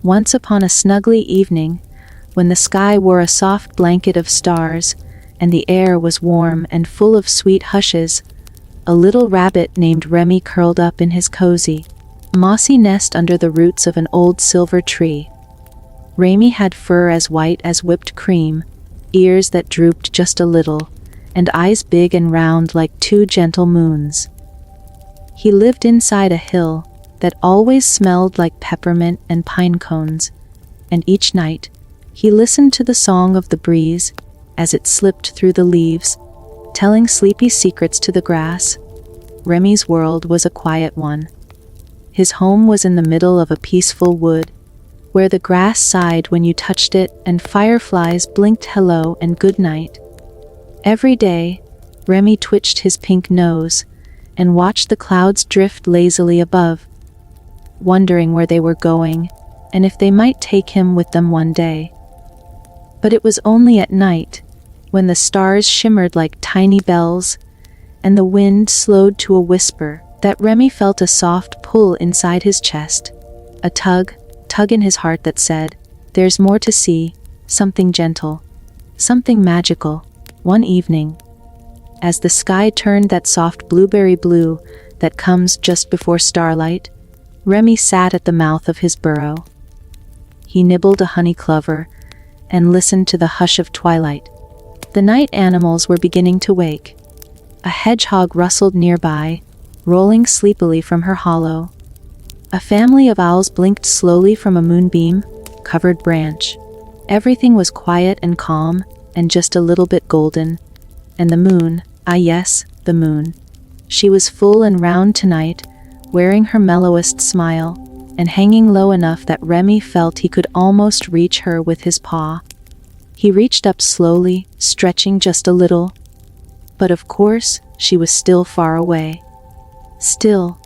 Once upon a snuggly evening, when the sky wore a soft blanket of stars, and the air was warm and full of sweet hushes, a little rabbit named Remy curled up in his cozy, mossy nest under the roots of an old silver tree. Remy had fur as white as whipped cream, ears that drooped just a little, and eyes big and round like two gentle moons. He lived inside a hill that always smelled like peppermint and pine cones, and each night he listened to the song of the breeze as it slipped through the leaves, telling sleepy secrets to the grass. Remy's world was a quiet one. His home was in the middle of a peaceful wood, where the grass sighed when you touched it and fireflies blinked hello and good night. Every day, Remy twitched his pink nose and watched the clouds drift lazily above, wondering where they were going and if they might take him with them one day. But it was only at night, when the stars shimmered like tiny bells and the wind slowed to a whisper, that Remy felt a soft pull inside his chest, a tug in his heart that said, "There's more to see, something gentle, something magical." One evening, as the sky turned that soft blueberry blue that comes just before starlight, Remy sat at the mouth of his burrow. He nibbled a honey clover and listened to the hush of twilight. The night animals were beginning to wake. A hedgehog rustled nearby, rolling sleepily from her hollow. A family of owls blinked slowly from a moonbeam-covered branch. Everything was quiet and calm, and just a little bit golden. And the moon, ah yes, the moon. She was full and round tonight, wearing her mellowest smile, and hanging low enough that Remy felt he could almost reach her with his paw. He reached up slowly, stretching just a little. But of course, she was still far away. Still,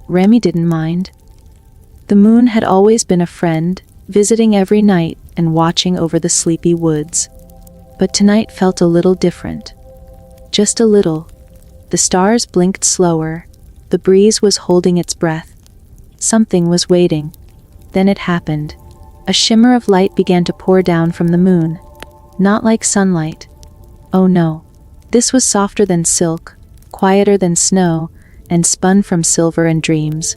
Remy didn't mind. The moon had always been a friend, visiting every night and watching over the sleepy woods. But tonight felt a little different. Just a little. The stars blinked slower. The breeze was holding its breath. Something was waiting. Then it happened. A shimmer of light began to pour down from the moon. Not like sunlight. Oh no. This was softer than silk, quieter than snow, and spun from silver and dreams.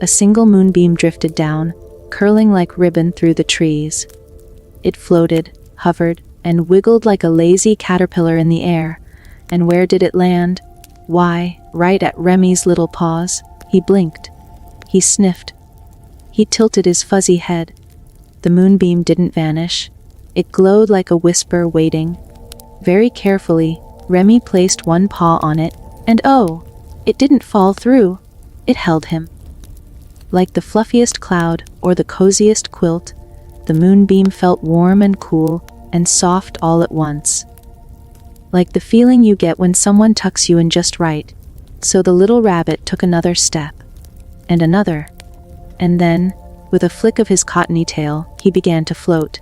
A single moonbeam drifted down, curling like ribbon through the trees. It floated, hovered, and wiggled like a lazy caterpillar in the air. And where did it land? Why, right at Remy's little paws. He blinked. He sniffed. He tilted his fuzzy head. The moonbeam didn't vanish. It glowed like a whisper waiting. Very carefully, Remy placed one paw on it, and oh, it didn't fall through. It held him. Like the fluffiest cloud or the coziest quilt, the moonbeam felt warm and cool and soft all at once. Like the feeling you get when someone tucks you in just right. So the little rabbit took another step. And another. And then, with a flick of his cottony tail, he began to float.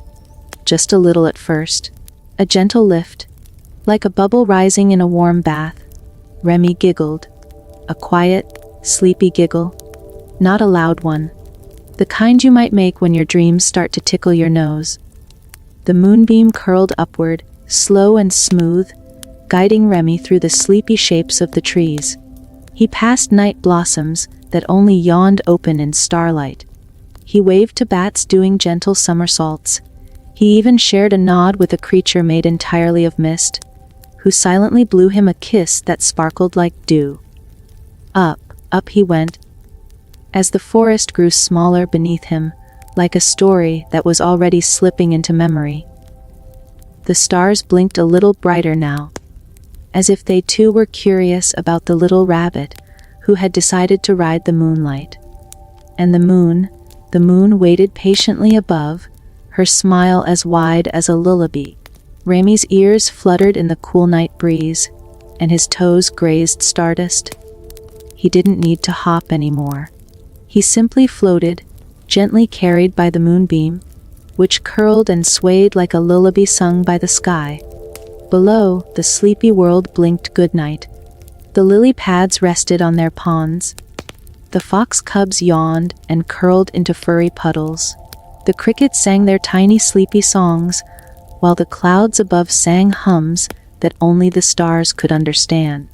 Just a little at first. A gentle lift. Like a bubble rising in a warm bath. Remy giggled. A quiet, sleepy giggle. Not a loud one. The kind you might make when your dreams start to tickle your nose. The moonbeam curled upward, slow and smooth, guiding Remy through the sleepy shapes of the trees. He passed night blossoms that only yawned open in starlight. He waved to bats doing gentle somersaults. He even shared a nod with a creature made entirely of mist, who silently blew him a kiss that sparkled like dew. Up he went, as the forest grew smaller beneath him, like a story that was already slipping into memory. The stars blinked a little brighter now, as if they too were curious about the little rabbit who had decided to ride the moonlight. And the moon waited patiently above, her smile as wide as a lullaby. Remy's ears fluttered in the cool night breeze, and his toes grazed stardust. He didn't need to hop anymore. He simply floated, gently carried by the moonbeam, which curled and swayed like a lullaby sung by the sky. Below, the sleepy world blinked goodnight. The lily pads rested on their ponds. The fox cubs yawned and curled into furry puddles. The crickets sang their tiny sleepy songs, while the clouds above sang hums that only the stars could understand.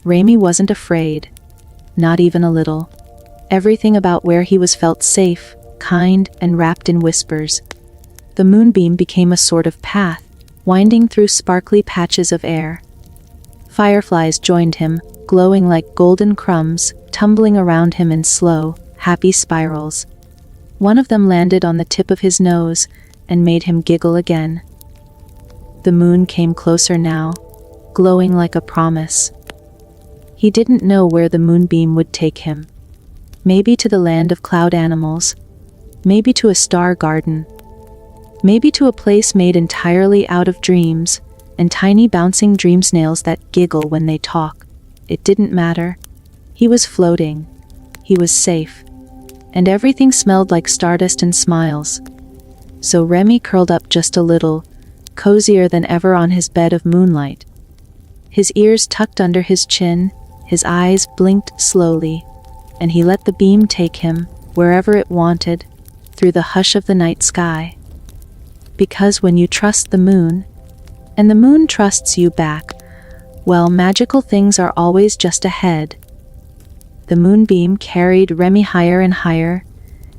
Remy wasn't afraid, not even a little. Everything about where he was felt safe, kind, and wrapped in whispers. The moonbeam became a sort of path, winding through sparkly patches of air. Fireflies joined him, glowing like golden crumbs, tumbling around him in slow, happy spirals. One of them landed on the tip of his nose and made him giggle again. The moon came closer now, glowing like a promise. He didn't know where the moonbeam would take him. Maybe to the land of cloud animals, maybe to a star garden, maybe to a place made entirely out of dreams and tiny bouncing dream snails that giggle when they talk. It didn't matter. He was floating. He was safe. And everything smelled like stardust and smiles. So Remy curled up just a little, cozier than ever on his bed of moonlight. His ears tucked under his chin, his eyes blinked slowly, and he let the beam take him, wherever it wanted, through the hush of the night sky. Because when you trust the moon, and the moon trusts you back, well, magical things are always just ahead. The moonbeam carried Remy higher and higher,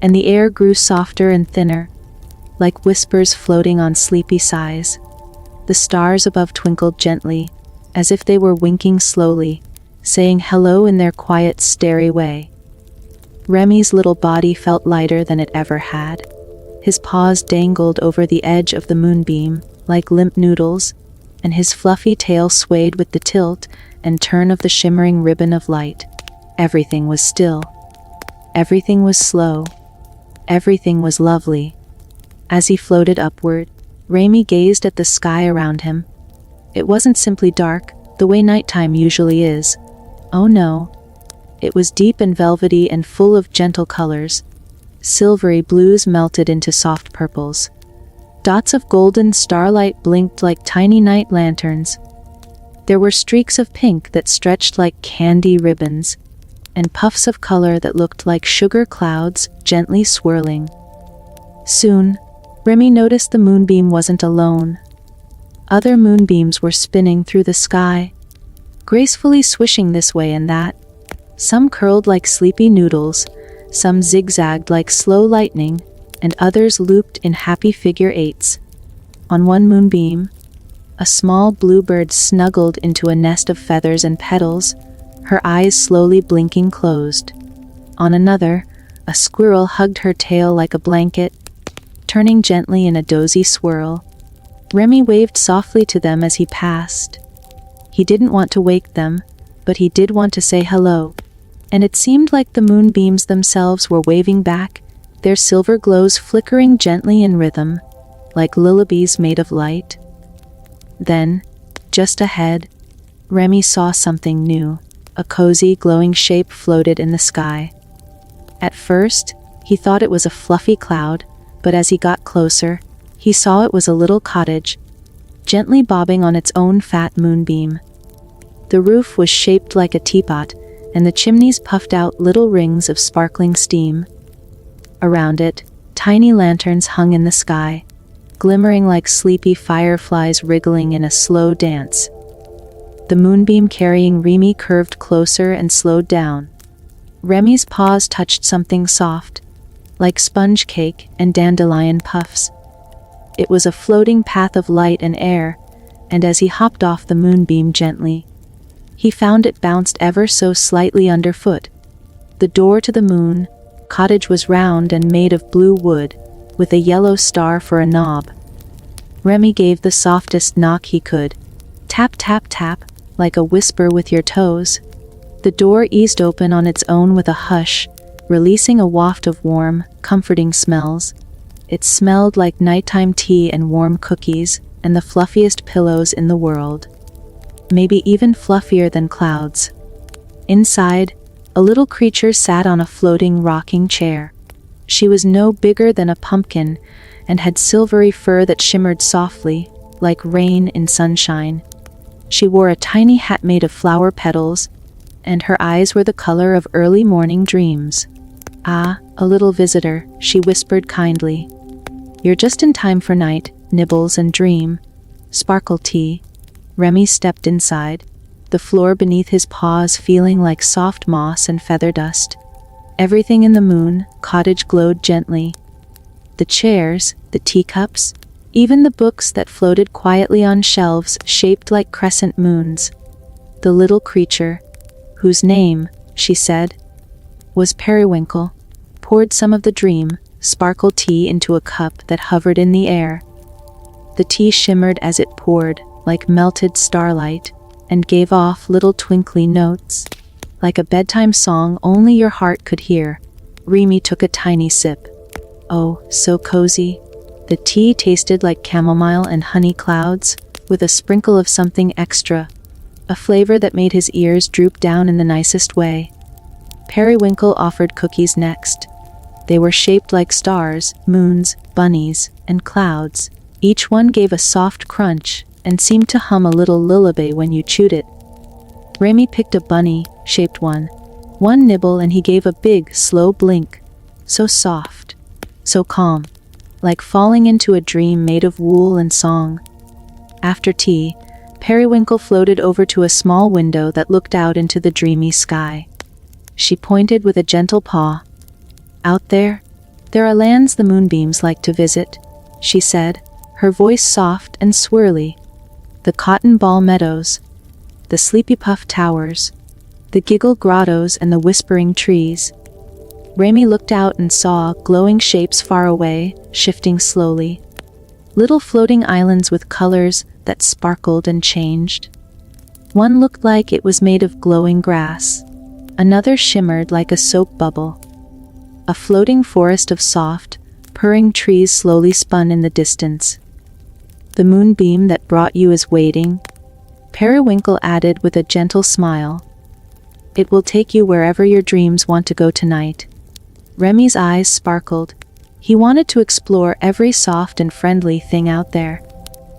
and the air grew softer and thinner, like whispers floating on sleepy sighs. The stars above twinkled gently, as if they were winking slowly, saying hello in their quiet, starry way. Remy's little body felt lighter than it ever had. His paws dangled over the edge of the moonbeam, like limp noodles, and his fluffy tail swayed with the tilt and turn of the shimmering ribbon of light. Everything was still. Everything was slow. Everything was lovely. As he floated upward, Remy gazed at the sky around him. It wasn't simply dark, the way nighttime usually is. Oh no. It was deep and velvety and full of gentle colors. Silvery blues melted into soft purples. Dots of golden starlight blinked like tiny night lanterns. There were streaks of pink that stretched like candy ribbons, and puffs of color that looked like sugar clouds gently swirling. Soon, Remy noticed the moonbeam wasn't alone. Other moonbeams were spinning through the sky, gracefully swishing this way and that. Some curled like sleepy noodles, some zigzagged like slow lightning, and others looped in happy figure eights. On one moonbeam, a small bluebird snuggled into a nest of feathers and petals, her eyes slowly blinking closed. On another, a squirrel hugged her tail like a blanket, turning gently in a dozy swirl. Remy waved softly to them as he passed. He didn't want to wake them, but he did want to say hello, and it seemed like the moonbeams themselves were waving back, their silver glows flickering gently in rhythm, like lullabies made of light. Then, just ahead, Remy saw something new. A cozy, glowing shape floated in the sky. At first, he thought it was a fluffy cloud, but as he got closer, he saw it was a little cottage, gently bobbing on its own fat moonbeam. The roof was shaped like a teapot, and the chimneys puffed out little rings of sparkling steam. Around it, tiny lanterns hung in the sky, glimmering like sleepy fireflies wriggling in a slow dance. The moonbeam carrying Remy curved closer and slowed down. Remy's paws touched something soft, like sponge cake and dandelion puffs. It was a floating path of light and air, and as he hopped off the moonbeam gently, he found it bounced ever so slightly underfoot. The door to the moon cottage was round and made of blue wood, with a yellow star for a knob. Remy gave the softest knock he could. Tap, tap, tap, like a whisper with your toes. The door eased open on its own with a hush, releasing a waft of warm, comforting smells. It smelled like nighttime tea and warm cookies, and the fluffiest pillows in the world. Maybe even fluffier than clouds. Inside, a little creature sat on a floating rocking chair. She was no bigger than a pumpkin, and had silvery fur that shimmered softly, like rain in sunshine. She wore a tiny hat made of flower petals, and her eyes were the color of early morning dreams. "Ah, a little visitor," she whispered kindly. You're just in time for night, nibbles and dream. Sparkle tea. Remy stepped inside, the floor beneath his paws feeling like soft moss and feather dust. Everything in the moon cottage glowed gently. The chairs, the teacups, even the books that floated quietly on shelves shaped like crescent moons. The little creature, whose name, she said, was Periwinkle, poured some of the dream, sparkle tea into a cup that hovered in the air. The tea shimmered as it poured, like melted starlight, and gave off little twinkly notes, like a bedtime song only your heart could hear. Remy took a tiny sip. Oh, so cozy. The tea tasted like chamomile and honey clouds, with a sprinkle of something extra, a flavor that made his ears droop down in the nicest way. Periwinkle offered cookies next. They were shaped like stars, moons, bunnies, and clouds. Each one gave a soft crunch and seemed to hum a little lullaby when you chewed it. Remy picked a bunny-shaped one. One nibble and he gave a big, slow blink. So soft, so calm, like falling into a dream made of wool and song. After tea, Periwinkle floated over to a small window that looked out into the dreamy sky. She pointed with a gentle paw. Out there are lands the moonbeams like to visit, she said, her voice soft and swirly. The cotton ball meadows, the sleepy puff towers, the giggle grottos and the whispering trees. Remy looked out and saw glowing shapes far away, shifting slowly. Little floating islands with colors that sparkled and changed. One looked like it was made of glowing grass. Another shimmered like a soap bubble. A floating forest of soft, purring trees slowly spun in the distance. The moonbeam that brought you is waiting, Periwinkle added with a gentle smile. It will take you wherever your dreams want to go tonight. Remy's eyes sparkled. He wanted to explore every soft and friendly thing out there.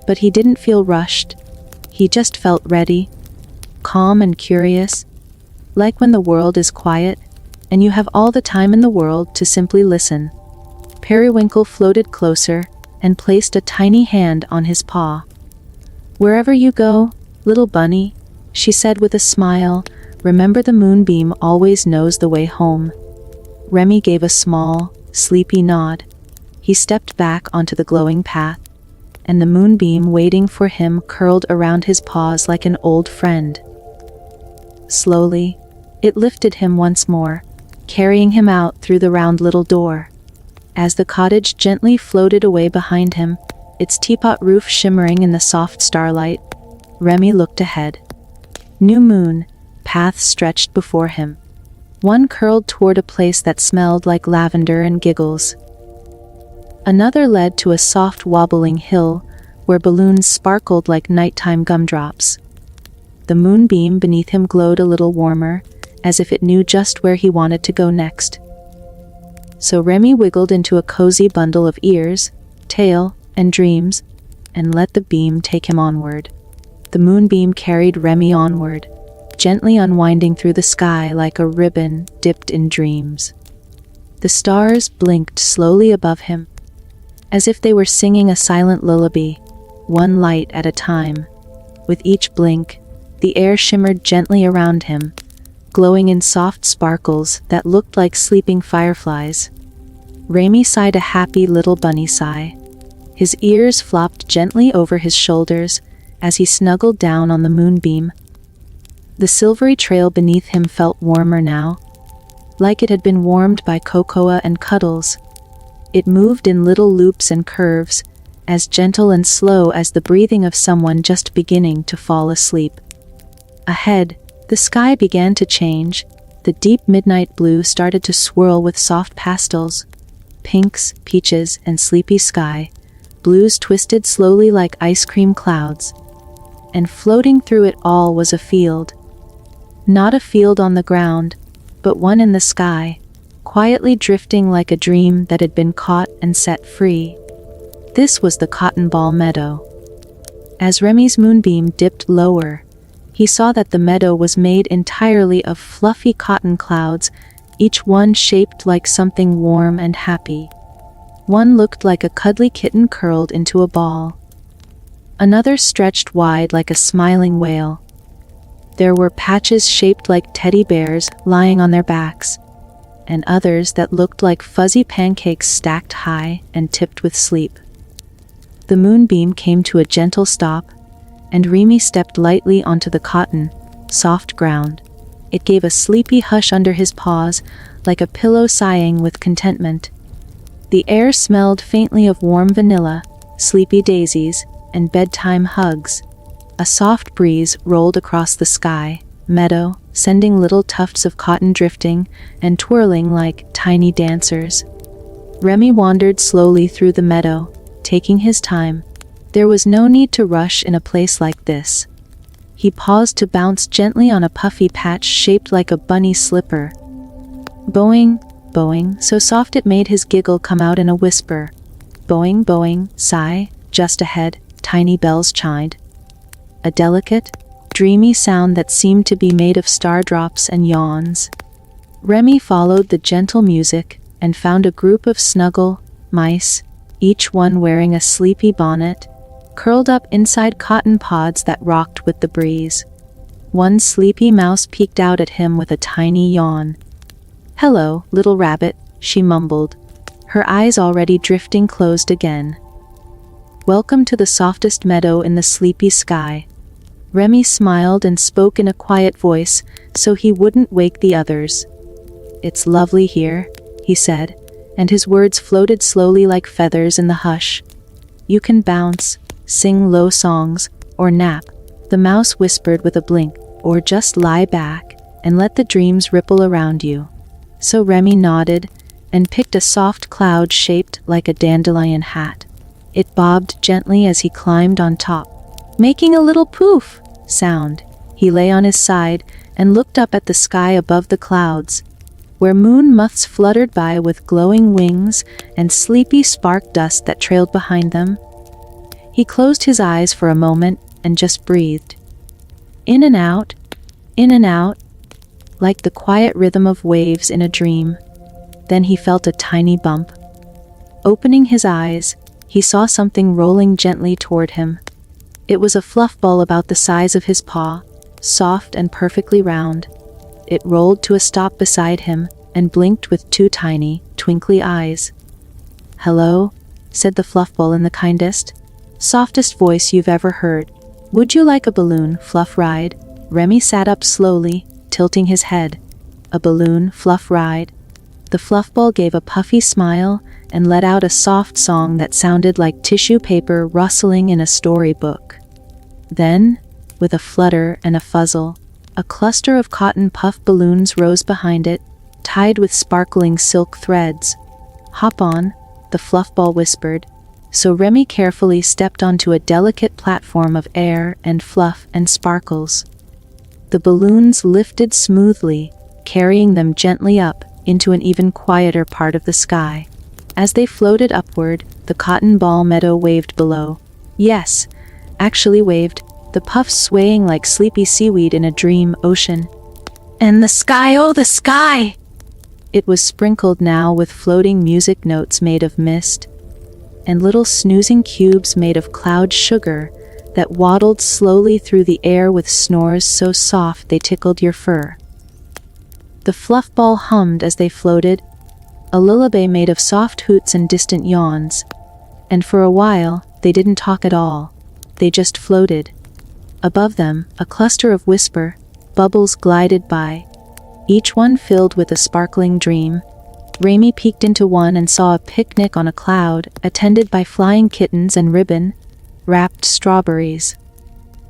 But he didn't feel rushed. He just felt ready, calm and curious, like when the world is quiet, and you have all the time in the world to simply listen. Periwinkle floated closer, and placed a tiny hand on his paw. Wherever you go, little bunny, she said with a smile, remember the moonbeam always knows the way home. Remy gave a small, sleepy nod. He stepped back onto the glowing path, and the moonbeam waiting for him curled around his paws like an old friend. Slowly, it lifted him once more, carrying him out through the round little door. As the cottage gently floated away behind him, its teapot roof shimmering in the soft starlight, Remy looked ahead. New moon, paths stretched before him. One curled toward a place that smelled like lavender and giggles. Another led to a soft wobbling hill, where balloons sparkled like nighttime gumdrops. The moonbeam beneath him glowed a little warmer, as if it knew just where he wanted to go next. So Remy wiggled into a cozy bundle of ears, tail, and dreams, and let the beam take him onward. The moonbeam carried Remy onward, gently unwinding through the sky like a ribbon dipped in dreams. The stars blinked slowly above him, as if they were singing a silent lullaby, one light at a time. With each blink, the air shimmered gently around him, glowing in soft sparkles that looked like sleeping fireflies. Remy sighed a happy little bunny sigh. His ears flopped gently over his shoulders as he snuggled down on the moonbeam. The silvery trail beneath him felt warmer now, like it had been warmed by cocoa and cuddles. It moved in little loops and curves, as gentle and slow as the breathing of someone just beginning to fall asleep. Ahead, the sky began to change. The deep midnight blue started to swirl with soft pastels, pinks, peaches, and sleepy sky. Blues twisted slowly like ice cream clouds. And floating through it all was a field. Not a field on the ground, but one in the sky, quietly drifting like a dream that had been caught and set free. This was the cotton ball meadow. As Remy's moonbeam dipped lower, he saw that the meadow was made entirely of fluffy cotton clouds, each one shaped like something warm and happy. One looked like a cuddly kitten curled into a ball. Another stretched wide like a smiling whale. There were patches shaped like teddy bears lying on their backs, and others that looked like fuzzy pancakes stacked high and tipped with sleep. The Moonbeam came to a gentle stop, and Remy stepped lightly onto the cotton, soft ground. It gave a sleepy hush under his paws, like a pillow sighing with contentment. The air smelled faintly of warm vanilla, sleepy daisies, and bedtime hugs. A soft breeze rolled across the sky, meadow, sending little tufts of cotton drifting and twirling like tiny dancers. Remy wandered slowly through the meadow, taking his time. There was no need to rush in a place like this. He paused to bounce gently on a puffy patch shaped like a bunny slipper. Boing, boing, so soft it made his giggle come out in a whisper. Boing, boing, sigh, just ahead, tiny bells chimed. A delicate, dreamy sound that seemed to be made of stardrops and yawns. Remy followed the gentle music and found a group of snuggle mice, each one wearing a sleepy bonnet, curled up inside cotton pods that rocked with the breeze. One sleepy mouse peeked out at him with a tiny yawn. "Hello, little rabbit," she mumbled, her eyes already drifting closed again. "Welcome to the softest meadow in the sleepy sky." Remy smiled and spoke in a quiet voice so he wouldn't wake the others. "It's lovely here," he said, and his words floated slowly like feathers in the hush. "You can bounce, sing low songs, or nap," the mouse whispered with a blink, "or just lie back and let the dreams ripple around you." So Remy nodded and picked a soft cloud shaped like a dandelion hat. It bobbed gently as he climbed on top, making a little poof sound. He lay on his side and looked up at the sky above the clouds, where moon moths fluttered by with glowing wings and sleepy spark dust that trailed behind them. He closed his eyes for a moment and just breathed. In and out, like the quiet rhythm of waves in a dream. Then he felt a tiny bump. Opening his eyes, he saw something rolling gently toward him. It was a fluff ball about the size of his paw, soft and perfectly round. It rolled to a stop beside him and blinked with two tiny, twinkly eyes. "Hello," said the fluff ball in the kindest, softest voice you've ever heard. "Would you like a balloon fluff ride?" Remy sat up slowly, tilting his head. "A balloon fluff ride?" The fluff ball gave a puffy smile and let out a soft song that sounded like tissue paper rustling in a storybook. Then, with a flutter and a fuzzle, a cluster of cotton puff balloons rose behind it, tied with sparkling silk threads. "Hop on," the fluff ball whispered, so Remy carefully stepped onto a delicate platform of air and fluff and sparkles. The balloons lifted smoothly, carrying them gently up into an even quieter part of the sky. As they floated upward, the cotton ball meadow waved below. Yes, actually waved, the puffs swaying like sleepy seaweed in a dream ocean. And the sky, oh the sky! It was sprinkled now with floating music notes made of mist, and little snoozing cubes made of cloud sugar that waddled slowly through the air with snores so soft they tickled your fur. The fluff ball hummed as they floated, a lullaby made of soft hoots and distant yawns, and for a while they didn't talk at all, they just floated. Above them, a cluster of whisper bubbles glided by, each one filled with a sparkling dream. Remy peeked into one and saw a picnic on a cloud, attended by flying kittens and ribbon-wrapped strawberries.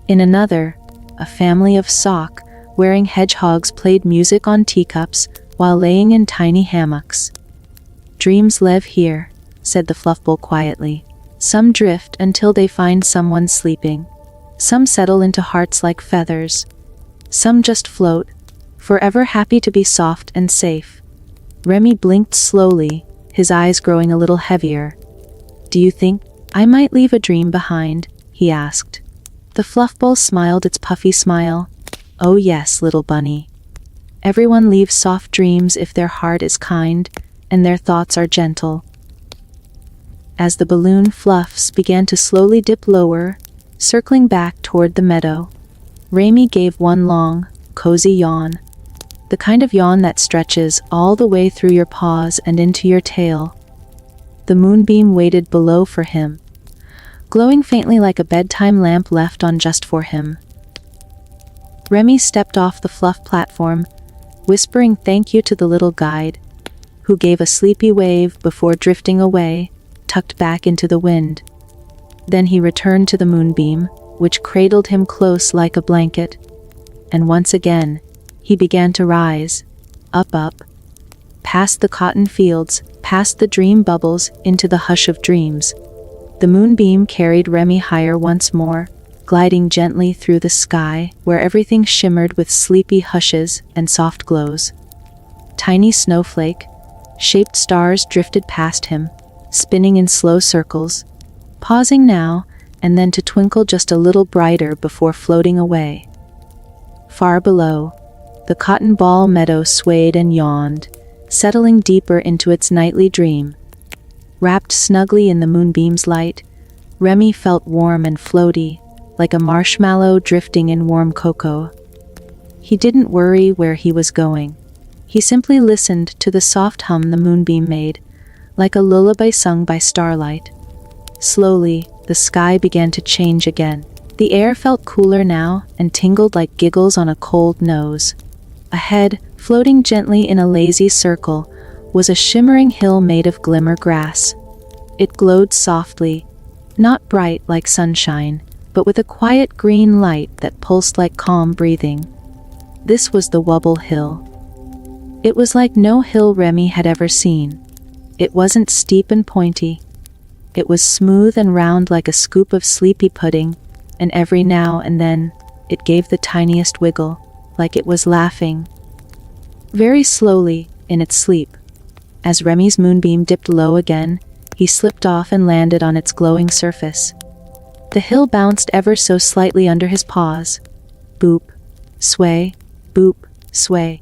In another, a family of sock-wearing hedgehogs played music on teacups while laying in tiny hammocks. "Dreams live here," said the fluffball quietly. "Some drift until they find someone sleeping. Some settle into hearts like feathers. Some just float, forever happy to be soft and safe." Remy blinked slowly, his eyes growing a little heavier. "Do you think I might leave a dream behind?" he asked. The fluffball smiled its puffy smile. "Oh yes, little bunny. Everyone leaves soft dreams if their heart is kind and their thoughts are gentle." as the balloon fluffs began to slowly dip lower, circling back toward the meadow. Remy gave one long, cozy yawn. The kind of yawn that stretches all the way through your paws and into your tail. The moonbeam waited below for him, glowing faintly like a bedtime lamp left on just for him. Remy stepped off the fluff platform, whispering thank you to the little guide, who gave a sleepy wave before drifting away, tucked back into the wind. Then he returned to the moonbeam, which cradled him close like a blanket, and once again, he began to rise, up, past the cotton fields, past the dream bubbles, into the hush of dreams. The moonbeam carried Remy higher once more, gliding gently through the sky where everything shimmered with sleepy hushes and soft glows. Tiny snowflake-shaped stars drifted past him, spinning in slow circles, pausing now and then to twinkle just a little brighter before floating away. Far below, the cotton ball meadow swayed and yawned, settling deeper into its nightly dream. Wrapped snugly in the moonbeam's light, Remy felt warm and floaty, like a marshmallow drifting in warm cocoa. He didn't worry where he was going. He simply listened to the soft hum the moonbeam made, like a lullaby sung by starlight. Slowly, the sky began to change again. The air felt cooler now and tingled like giggles on a cold nose. Ahead, floating gently in a lazy circle, was a shimmering hill made of glimmer grass. It glowed softly, not bright like sunshine, but with a quiet green light that pulsed like calm breathing. This was the Wobble Hill. It was like no hill Remy had ever seen. It wasn't steep and pointy. It was smooth and round like a scoop of sleepy pudding, and every now and then, it gave the tiniest wiggle, like it was laughing. Very slowly, in its sleep. As Remy's moonbeam dipped low again, he slipped off and landed on its glowing surface. The hill bounced ever so slightly under his paws. Boop, sway, boop, sway.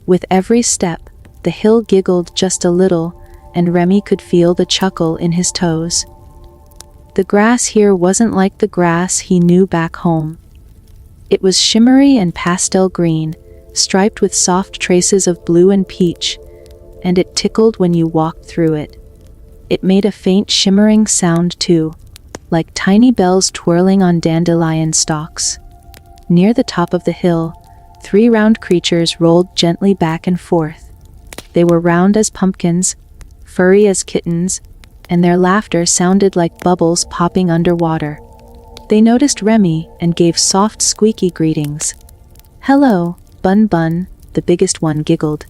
With every step, the hill giggled just a little, and Remy could feel the chuckle in his toes. The grass here wasn't like the grass he knew back home. It was shimmery and pastel green, striped with soft traces of blue and peach, and it tickled when you walked through it. It made a faint shimmering sound too, like tiny bells twirling on dandelion stalks. Near the top of the hill, 3 round creatures rolled gently back and forth. They were round as pumpkins, furry as kittens, and their laughter sounded like bubbles popping underwater. They noticed Remy and gave soft squeaky greetings. "Hello, Bun Bun," the biggest one giggled.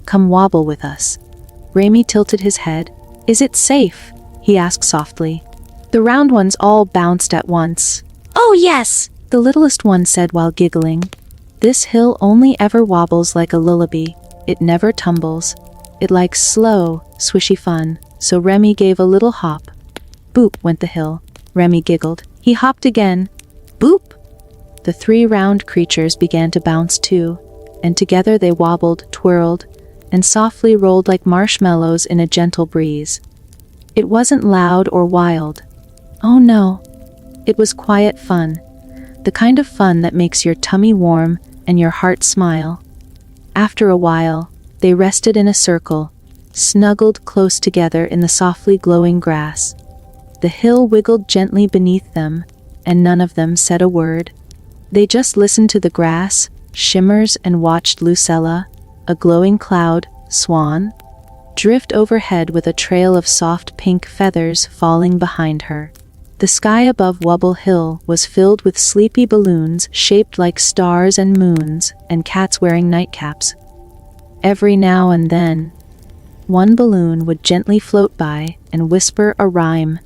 "Come wobble with us." Remy tilted his head. "Is it safe?" he asked softly. The round ones all bounced at once. "Oh yes," the littlest one said while giggling. "This hill only ever wobbles like a lullaby. It never tumbles. It likes slow, swishy fun." So Remy gave a little hop. Boop went the hill. Remy giggled. He hopped again. Boop! The 3 round creatures began to bounce too, and together they wobbled, twirled, and softly rolled like marshmallows in a gentle breeze. It wasn't loud or wild. Oh no. It was quiet fun. The kind of fun that makes your tummy warm and your heart smile. After a while, they rested in a circle, snuggled close together in the softly glowing grass. The hill wiggled gently beneath them, and none of them said a word. They just listened to the grass, shimmers, and watched Lucella, a glowing cloud, swan, drift overhead with a trail of soft pink feathers falling behind her. The sky above Wobble Hill was filled with sleepy balloons shaped like stars and moons, and cats wearing nightcaps. Every now and then, one balloon would gently float by and whisper a rhyme.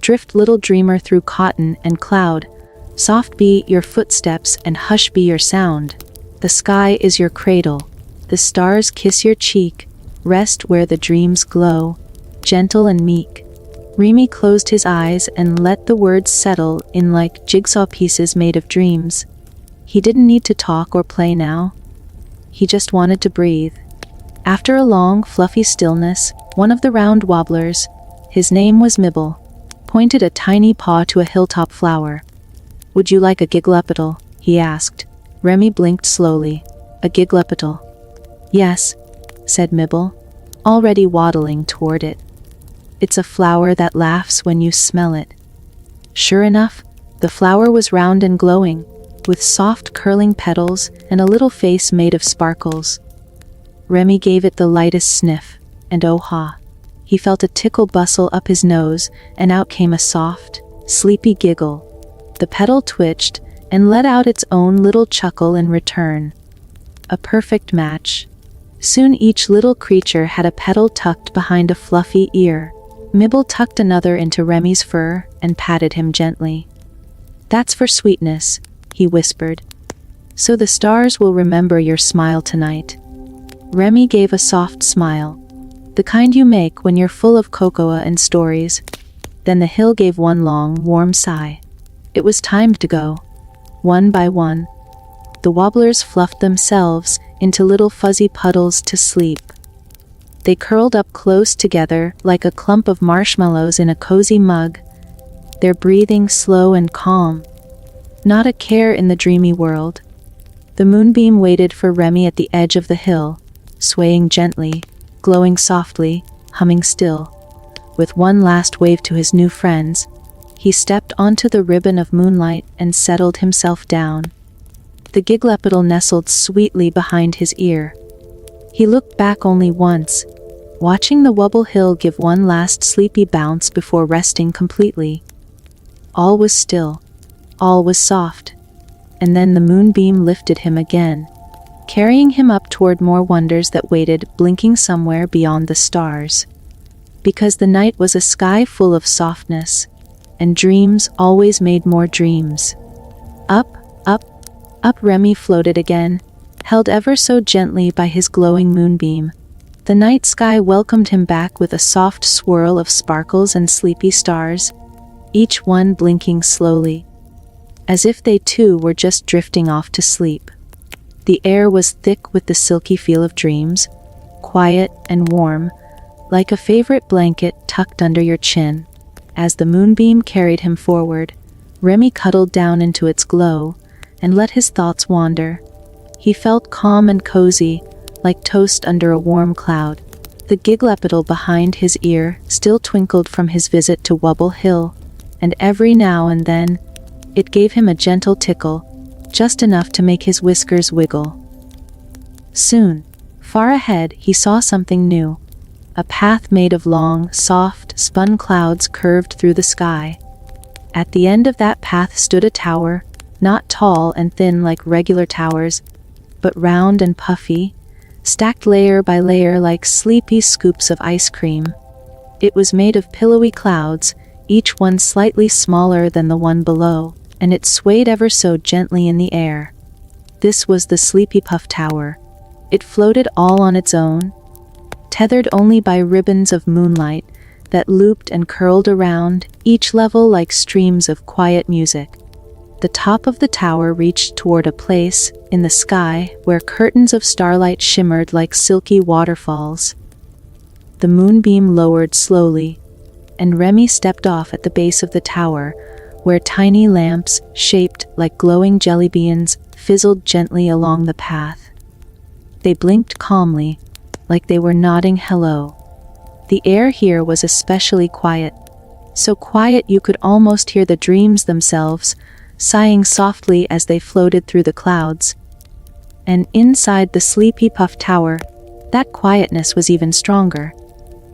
Drift, little dreamer, through cotton and cloud. Soft be your footsteps and hush be your sound. The sky is your cradle. The stars kiss your cheek. Rest where the dreams glow, gentle and meek. Remy closed his eyes and let the words settle in like jigsaw pieces made of dreams. He didn't need to talk or play now. He just wanted to breathe. After a long, fluffy stillness, one of the round wobblers, His name was Mibble, pointed a tiny paw to a hilltop flower. "Would you like a giglepetal?" he asked. Remy blinked slowly. "A giglepetal?" "Yes," said Mibble, already waddling toward it. "It's a flower that laughs when you smell it." Sure enough, the flower was round and glowing, with soft curling petals and a little face made of sparkles. Remy gave it the lightest sniff, and oh ha! He felt a tickle bustle up his nose, and out came a soft, sleepy giggle. The petal twitched and let out its own little chuckle in return. A perfect match. Soon each little creature had a petal tucked behind a fluffy ear. Mibble tucked another into Remy's fur and patted him gently. "That's for sweetness," he whispered. "So the stars will remember your smile tonight." Remy gave a soft smile, the kind you make when you're full of cocoa and stories. Then the hill gave one long, warm sigh. It was time to go. One by one, the wobblers fluffed themselves into little fuzzy puddles to sleep. They curled up close together like a clump of marshmallows in a cozy mug, their breathing slow and calm. Not a care in the dreamy world. The moonbeam waited for Remy at the edge of the hill, swaying gently, glowing softly, humming still. With one last wave to his new friends, he stepped onto the ribbon of moonlight and settled himself down. The giglepetal nestled sweetly behind his ear. He looked back only once, watching the Wobble Hill give one last sleepy bounce before resting completely. All was still. All was soft. And then the moonbeam lifted him again, carrying him up toward more wonders that waited, blinking somewhere beyond the stars. Because the night was a sky full of softness, and dreams always made more dreams. Up, up, up Remy floated again, held ever so gently by his glowing moonbeam. The night sky welcomed him back with a soft swirl of sparkles and sleepy stars, each one blinking slowly, as if they too were just drifting off to sleep. The air was thick with the silky feel of dreams, quiet and warm, like a favorite blanket tucked under your chin. As the moonbeam carried him forward, Remy cuddled down into its glow and let his thoughts wander. He felt calm and cozy, like toast under a warm cloud. The giglepetal behind his ear still twinkled from his visit to Wobble Hill, and every now and then, it gave him a gentle tickle, just enough to make his whiskers wiggle. Soon, far ahead, he saw something new. A path made of long, soft, spun clouds curved through the sky. At the end of that path stood a tower, not tall and thin like regular towers, but round and puffy, stacked layer by layer like sleepy scoops of ice cream. It was made of pillowy clouds, each one slightly smaller than the one below, and it swayed ever so gently in the air. This was the Sleepy Puff Tower. It floated all on its own, tethered only by ribbons of moonlight that looped and curled around, each level like streams of quiet music. The top of the tower reached toward a place in the sky where curtains of starlight shimmered like silky waterfalls. The moonbeam lowered slowly, and Remy stepped off at the base of the tower, where tiny lamps, shaped like glowing jelly beans, fizzled gently along the path. They blinked calmly, like they were nodding hello. The air here was especially quiet, so quiet you could almost hear the dreams themselves, sighing softly as they floated through the clouds. And inside the Sleepy Puff Tower, that quietness was even stronger.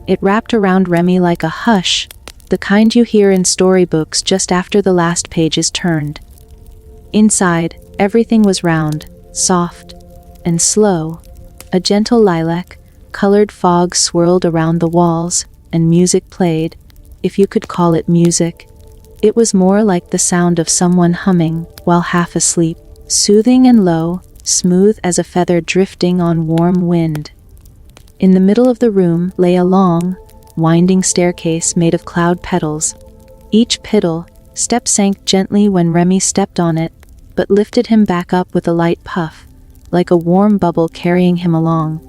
It wrapped around Remy like a hush, the kind you hear in storybooks just after the last page is turned. Inside, everything was round, soft, and slow. A gentle lilac-colored fog swirled around the walls, and music played, if you could call it music. It was more like the sound of someone humming while half asleep, soothing and low, smooth as a feather drifting on warm wind. In the middle of the room lay a long, winding staircase made of cloud petals. Each petal step sank gently when Remy stepped on it, but lifted him back up with a light puff, like a warm bubble carrying him along.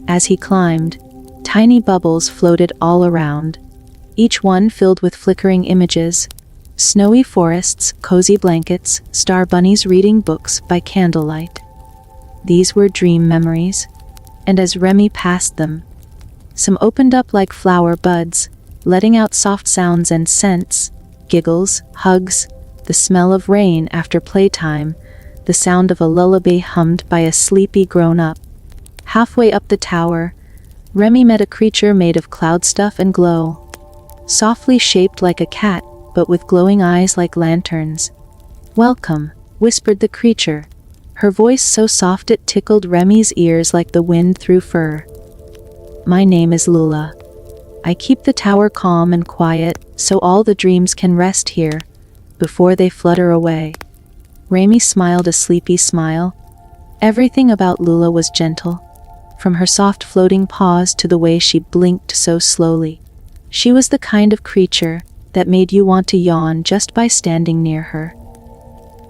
As he climbed, tiny bubbles floated all around, each one filled with flickering images. Snowy forests, cozy blankets, star bunnies reading books by candlelight. These were dream memories, and as Remy passed them, some opened up like flower buds, letting out soft sounds and scents, giggles, hugs, the smell of rain after playtime, the sound of a lullaby hummed by a sleepy grown-up. Halfway up the tower, Remy met a creature made of cloud stuff and glow. Softly shaped like a cat, but with glowing eyes like lanterns. "Welcome," whispered the creature, her voice so soft it tickled Remy's ears like the wind through fur. "My name is Lula. I keep the tower calm and quiet, so all the dreams can rest here, before they flutter away." Remy smiled a sleepy smile. Everything about Lula was gentle, from her soft floating paws to the way she blinked so slowly. She was the kind of creature that made you want to yawn just by standing near her.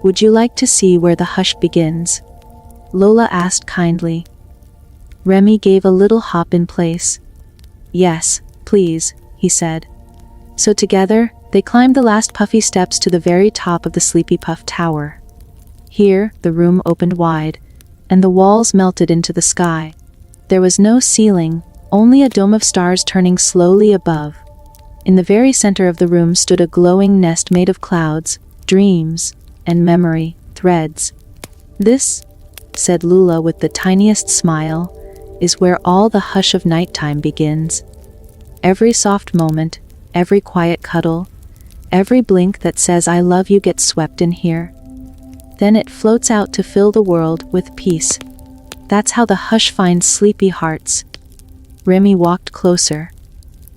"Would you like to see where the hush begins?" Lola asked kindly. Remy gave a little hop in place. "Yes, please," he said. So together, they climbed the last puffy steps to the very top of the Sleepy Puff Tower. Here, the room opened wide, and the walls melted into the sky. There was no ceiling, only a dome of stars turning slowly above. In the very center of the room stood a glowing nest made of clouds, dreams, and memory threads. "This," said Lula with the tiniest smile, "is where all the hush of nighttime begins. Every soft moment, every quiet cuddle, every blink that says I love you gets swept in here. Then it floats out to fill the world with peace. That's how the hush finds sleepy hearts." Remy walked closer.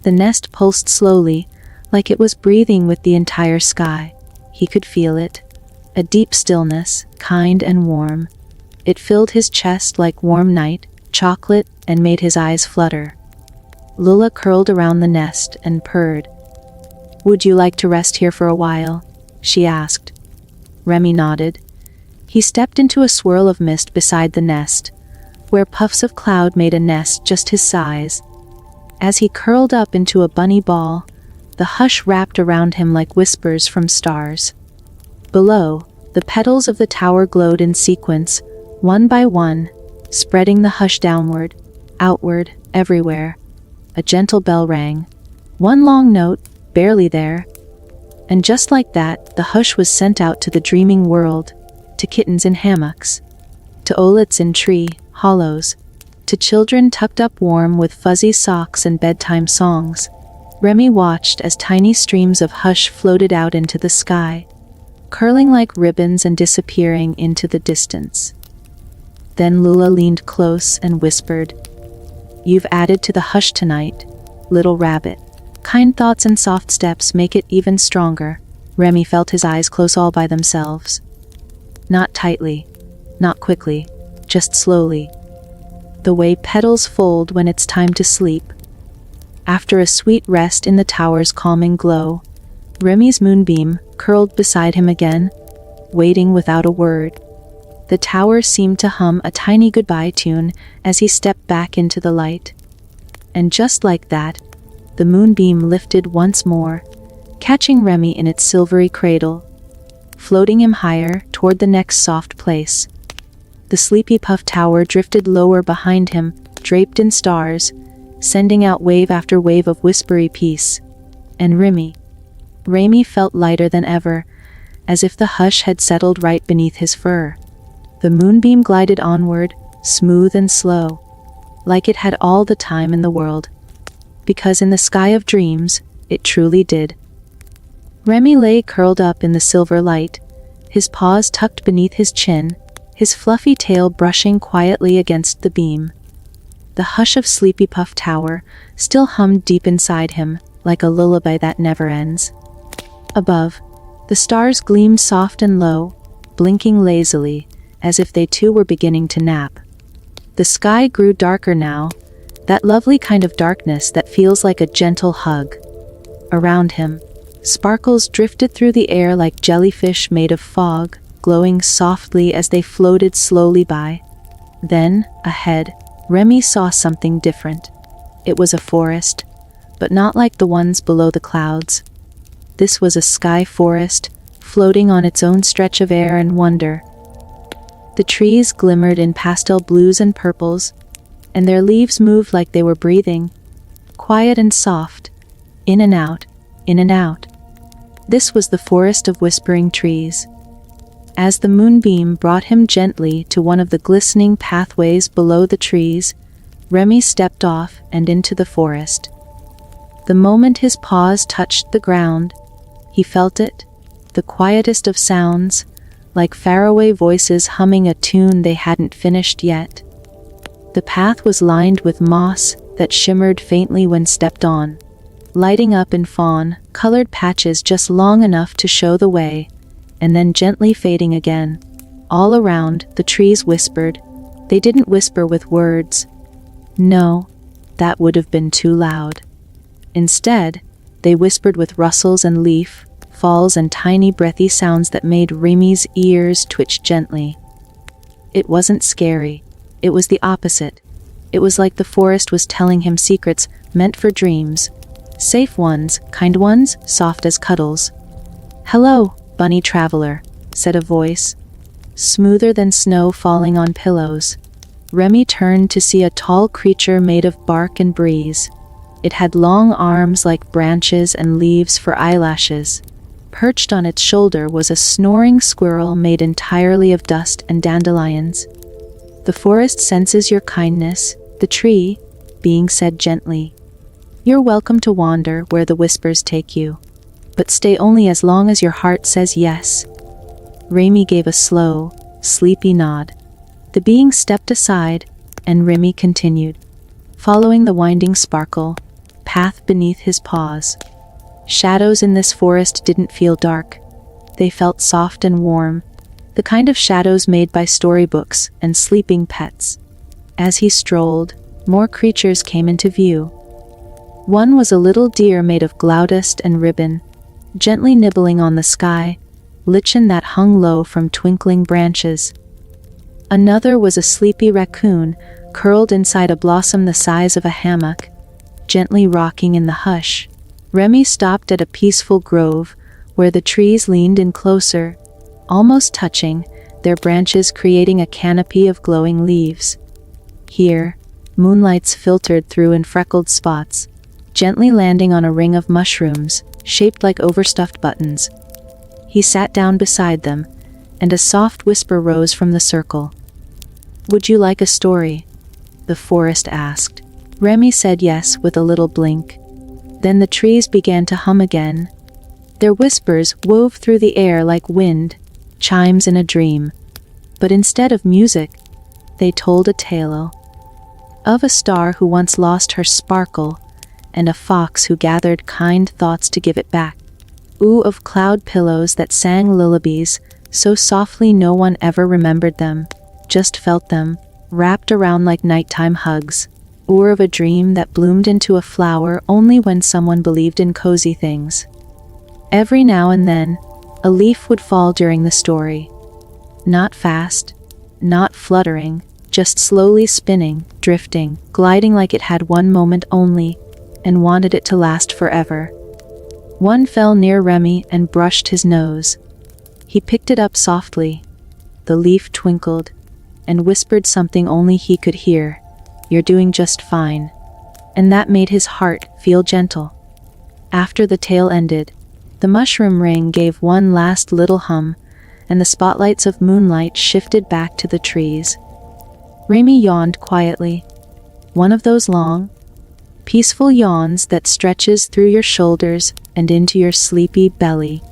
The nest pulsed slowly, like it was breathing with the entire sky. He could feel it. A deep stillness, kind and warm. It filled his chest like warm night, chocolate, and made his eyes flutter. Lula curled around the nest and purred. "Would you like to rest here for a while?" she asked. Remy nodded. He stepped into a swirl of mist beside the nest, where puffs of cloud made a nest just his size. As he curled up into a bunny ball, the hush wrapped around him like whispers from stars. Below, the petals of the tower glowed in sequence, one by one, spreading the hush downward, outward, everywhere. A gentle bell rang. One long note, barely there. And just like that, the hush was sent out to the dreaming world, to kittens in hammocks, to owlets in tree hollows, to children tucked up warm with fuzzy socks and bedtime songs. Remy watched as tiny streams of hush floated out into the sky, curling like ribbons and disappearing into the distance. Then Lula leaned close and whispered, "You've added to the hush tonight, little rabbit. Kind thoughts and soft steps make it even stronger." Remy felt his eyes close all by themselves. Not tightly, not quickly, just slowly. The way petals fold when it's time to sleep. After a sweet rest in the tower's calming glow, Remy's Moonbeam curled beside him again, waiting without a word. The tower seemed to hum a tiny goodbye tune as he stepped back into the light. And just like that, the Moonbeam lifted once more, catching Remy in its silvery cradle, floating him higher toward the next soft place. The Sleepy Puff Tower drifted lower behind him, draped in stars, sending out wave after wave of whispery peace. And Remy felt lighter than ever, as if the hush had settled right beneath his fur. The Moonbeam glided onward, smooth and slow, like it had all the time in the world. Because in the sky of dreams, it truly did. Remy lay curled up in the silver light, his paws tucked beneath his chin, his fluffy tail brushing quietly against the beam. The hush of Sleepy Puff Tower still hummed deep inside him, like a lullaby that never ends. Above, the stars gleamed soft and low, blinking lazily, as if they too were beginning to nap. The sky grew darker now, that lovely kind of darkness that feels like a gentle hug. Around him, sparkles drifted through the air like jellyfish made of fog, glowing softly as they floated slowly by. Then, ahead, Remy saw something different. It was a forest, but not like the ones below the clouds. This was a sky forest, floating on its own stretch of air and wonder. The trees glimmered in pastel blues and purples, and their leaves moved like they were breathing, quiet and soft, in and out, in and out. This was the forest of whispering trees. As the moonbeam brought him gently to one of the glistening pathways below the trees, Remy stepped off and into the forest. The moment his paws touched the ground, he felt it, the quietest of sounds, like faraway voices humming a tune they hadn't finished yet. The path was lined with moss that shimmered faintly when stepped on, lighting up in fawn-colored patches just long enough to show the way, and then gently fading again. All around, the trees whispered. They didn't whisper with words. No, that would have been too loud. Instead, they whispered with rustles and leaf falls and tiny breathy sounds that made Remy's ears twitch gently. It wasn't scary. It was the opposite. It was like the forest was telling him secrets meant for dreams. Safe ones, kind ones, soft as cuddles. "Hello, bunny traveler," said a voice, smoother than snow falling on pillows. Remy turned to see a tall creature made of bark and breeze. It had long arms like branches and leaves for eyelashes. Perched on its shoulder was a snoring squirrel made entirely of dust and dandelions. "The forest senses your kindness," the tree being said gently. "You're welcome to wander where the whispers take you. But stay only as long as your heart says yes." Remy gave a slow, sleepy nod. The being stepped aside, and Remy continued, following the winding sparkle path beneath his paws. Shadows in this forest didn't feel dark. They felt soft and warm, the kind of shadows made by storybooks and sleeping pets. As he strolled, more creatures came into view. One was a little deer made of glaudust and ribbon, gently nibbling on the sky, lichen that hung low from twinkling branches. Another was a sleepy raccoon, curled inside a blossom the size of a hammock, gently rocking in the hush. Remy stopped at a peaceful grove, where the trees leaned in closer, almost touching, their branches creating a canopy of glowing leaves. Here, moonlights filtered through in freckled spots, gently landing on a ring of mushrooms, shaped like overstuffed buttons. He sat down beside them, and a soft whisper rose from the circle. "Would you like a story?" the forest asked. Remy said yes with a little blink. Then the trees began to hum again. Their whispers wove through the air like wind, chimes in a dream. But instead of music, they told a tale of a star who once lost her sparkle, and a fox who gathered kind thoughts to give it back. Ooh, of cloud pillows that sang lullabies, so softly no one ever remembered them, just felt them, wrapped around like nighttime hugs. Or of a dream that bloomed into a flower only when someone believed in cozy things. Every now and then, a leaf would fall during the story. Not fast, not fluttering, just slowly spinning, drifting, gliding like it had one moment only, and wanted it to last forever. One fell near Remy and brushed his nose. He picked it up softly. The leaf twinkled, and whispered something only he could hear. "You're doing just fine." And that made his heart feel gentle. After the tale ended, the mushroom ring gave one last little hum, and the spotlights of moonlight shifted back to the trees. Remy yawned quietly. One of those long, peaceful yawns that stretches through your shoulders and into your sleepy belly.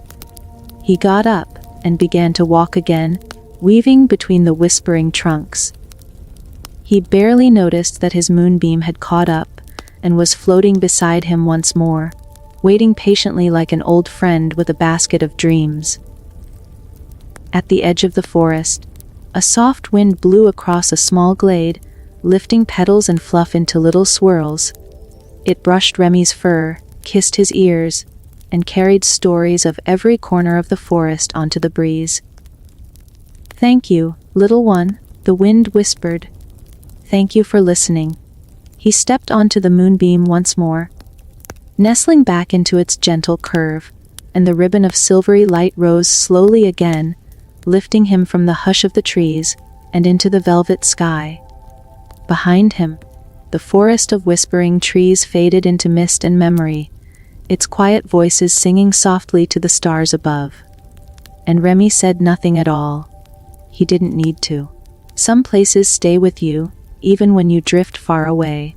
He got up and began to walk again, weaving between the whispering trunks. He barely noticed that his moonbeam had caught up and was floating beside him once more, waiting patiently like an old friend with a basket of dreams. At the edge of the forest, a soft wind blew across a small glade, lifting petals and fluff into little swirls. It brushed Remy's fur, kissed his ears, and carried stories of every corner of the forest onto the breeze. "Thank you, little one," the wind whispered. "Thank you for listening." He stepped onto the moonbeam once more. nestling back into its gentle curve, and the ribbon of silvery light rose slowly again, lifting him from the hush of the trees and into the velvet sky. Behind him, the forest of whispering trees faded into mist and memory, its quiet voices singing softly to the stars above. And Remy said nothing at all. He didn't need to. Some places stay with you, even when you drift far away.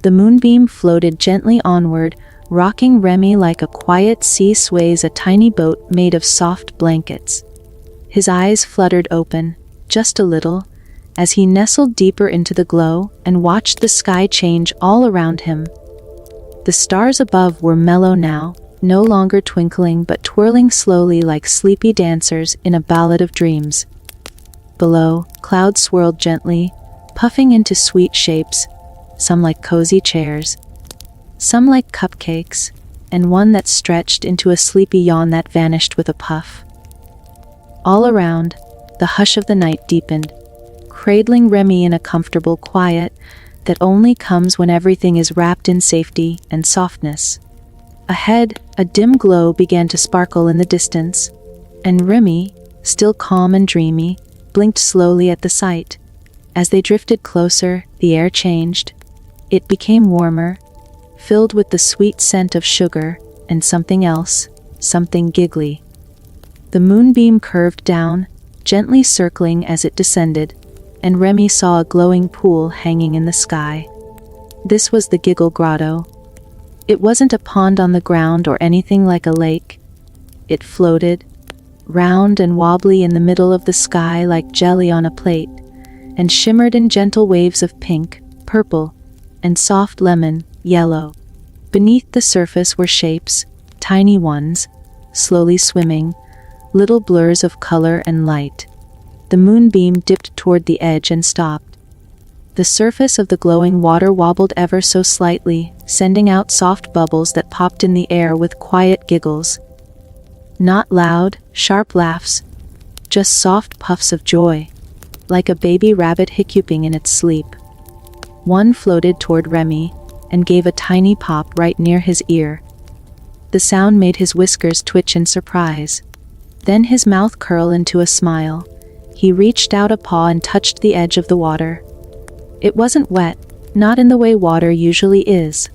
The moonbeam floated gently onward, rocking Remy like a quiet sea sways a tiny boat made of soft blankets. His eyes fluttered open, just a little, as he nestled deeper into the glow and watched the sky change all around him. The stars above were mellow now, no longer twinkling but twirling slowly like sleepy dancers in a ballad of dreams. Below, clouds swirled gently, puffing into sweet shapes, some like cozy chairs, some like cupcakes, and one that stretched into a sleepy yawn that vanished with a puff. All around, the hush of the night deepened, cradling Remy in a comfortable quiet that only comes when everything is wrapped in safety and softness. Ahead, a dim glow began to sparkle in the distance, and Remy, still calm and dreamy, blinked slowly at the sight. As they drifted closer, the air changed. It became warmer, filled with the sweet scent of sugar and something else, something giggly. The moonbeam curved down, gently circling as it descended, and Remy saw a glowing pool hanging in the sky. This was the Giggle Grotto. It wasn't a pond on the ground or anything like a lake. It floated, round and wobbly in the middle of the sky like jelly on a plate, and shimmered in gentle waves of pink, purple, and soft lemon, yellow. Beneath the surface were shapes, tiny ones, slowly swimming, little blurs of color and light. The moonbeam dipped toward the edge and stopped. The surface of the glowing water wobbled ever so slightly, sending out soft bubbles that popped in the air with quiet giggles. Not loud, sharp laughs, just soft puffs of joy, like a baby rabbit hiccuping in its sleep. One floated toward Remy and gave a tiny pop right near his ear. The sound made his whiskers twitch in surprise. Then his mouth curled into a smile. He reached out a paw and touched the edge of the water. It wasn't wet, not in the way water usually is.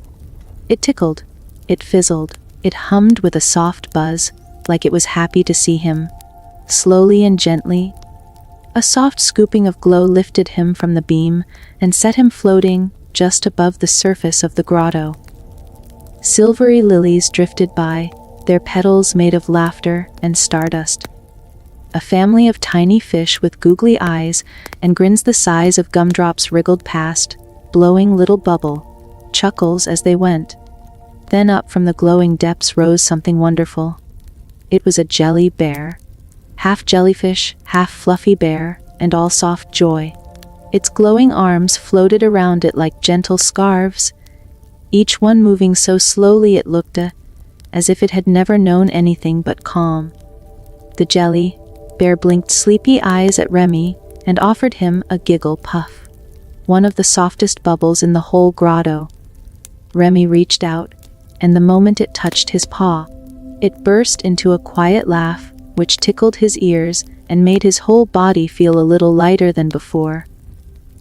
It tickled, it fizzled, it hummed with a soft buzz, like it was happy to see him. Slowly and gently, a soft scooping of glow lifted him from the beam and set him floating just above the surface of the grotto. Silvery lilies drifted by, their petals made of laughter and stardust. A family of tiny fish with googly eyes and grins the size of gumdrops wriggled past, blowing little bubble chuckles as they went. Then up from the glowing depths rose something wonderful. It was a jelly bear. Half jellyfish, half fluffy bear, and all soft joy. Its glowing arms floated around it like gentle scarves, each one moving so slowly it looked as if it had never known anything but calm. The jelly bear blinked sleepy eyes at Remy and offered him a giggle puff, one of the softest bubbles in the whole grotto. Remy reached out, and the moment it touched his paw, it burst into a quiet laugh, which tickled his ears and made his whole body feel a little lighter than before.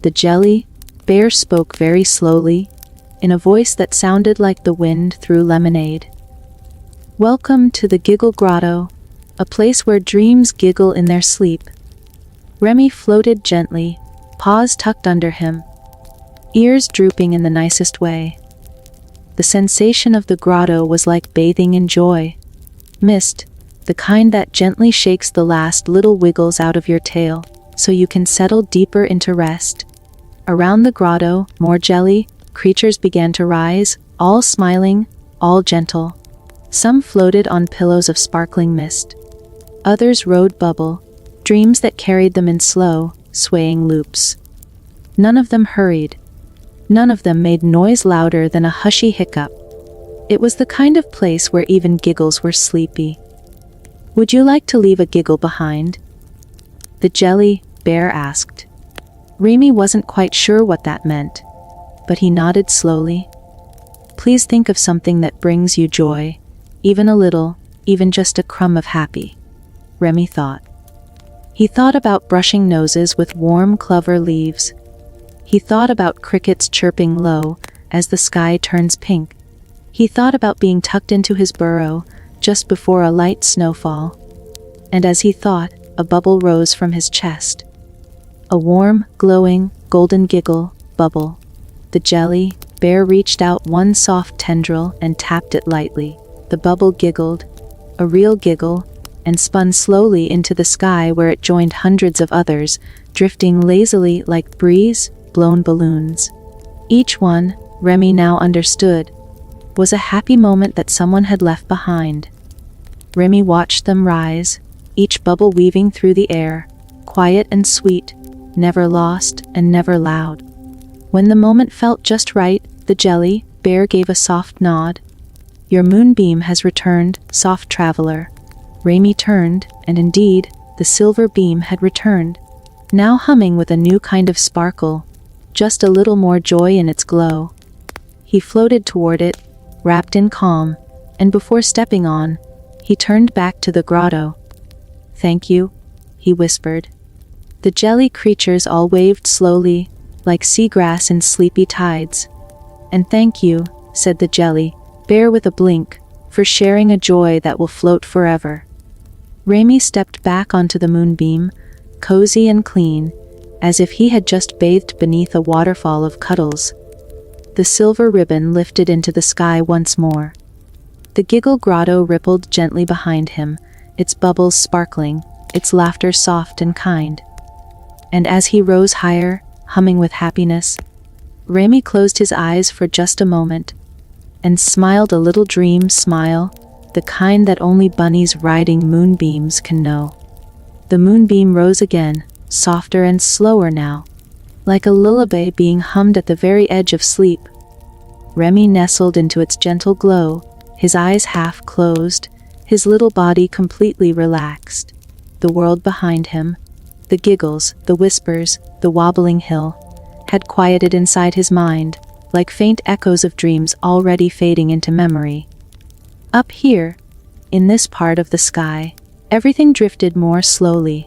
The jelly bear spoke very slowly, in a voice that sounded like the wind through lemonade. "Welcome to the Giggle Grotto, a place where dreams giggle in their sleep." Remy floated gently, paws tucked under him, ears drooping in the nicest way. The sensation of the grotto was like bathing in joy. Mist, the kind that gently shakes the last little wiggles out of your tail, so you can settle deeper into rest. Around the grotto, more jelly creatures began to rise, all smiling, all gentle. Some floated on pillows of sparkling mist. Others rode bubble, dreams that carried them in slow, swaying loops. None of them hurried. None of them made noise louder than a hushy hiccup. It was the kind of place where even giggles were sleepy. "Would you like to leave a giggle behind?" the jelly bear asked. Remy wasn't quite sure what that meant, but he nodded slowly. Please think of something that brings you joy, even a little, even just a crumb of happy. Remy thought. He thought about brushing noses with warm clover leaves. He thought about crickets chirping low as the sky turns pink. He thought about being tucked into his burrow just before a light snowfall. And as he thought, a bubble rose from his chest. A warm, glowing, golden giggle bubble. The jelly bear reached out one soft tendril and tapped it lightly. The bubble giggled, a real giggle, and spun slowly into the sky where it joined hundreds of others, drifting lazily like breeze-blown balloons. Each one, Remy now understood, was a happy moment that someone had left behind. Remy watched them rise, each bubble weaving through the air, quiet and sweet, never lost and never loud. When the moment felt just right, the jelly bear gave a soft nod. Your moonbeam has returned, soft traveler. Remy turned, and indeed, the silver beam had returned, now humming with a new kind of sparkle, just a little more joy in its glow. He floated toward it, wrapped in calm, and before stepping on, he turned back to the grotto. "Thank you," he whispered. The jelly creatures all waved slowly, like seagrass in sleepy tides. "And thank you," said the jelly bear with a blink, "for sharing a joy that will float forever." Remy stepped back onto the moonbeam, cozy and clean, as if he had just bathed beneath a waterfall of cuddles. The silver ribbon lifted into the sky once more. The giggle grotto rippled gently behind him, its bubbles sparkling, its laughter soft and kind. And as he rose higher, humming with happiness, Remy closed his eyes for just a moment, and smiled a little dream smile, the kind that only bunnies riding moonbeams can know. The moonbeam rose again, softer and slower now, like a lullaby being hummed at the very edge of sleep. Remy nestled into its gentle glow, his eyes half closed, his little body completely relaxed. The world behind him, the giggles, the whispers, the wobbling hill, had quieted inside his mind, like faint echoes of dreams already fading into memory. Up here, in this part of the sky, everything drifted more slowly.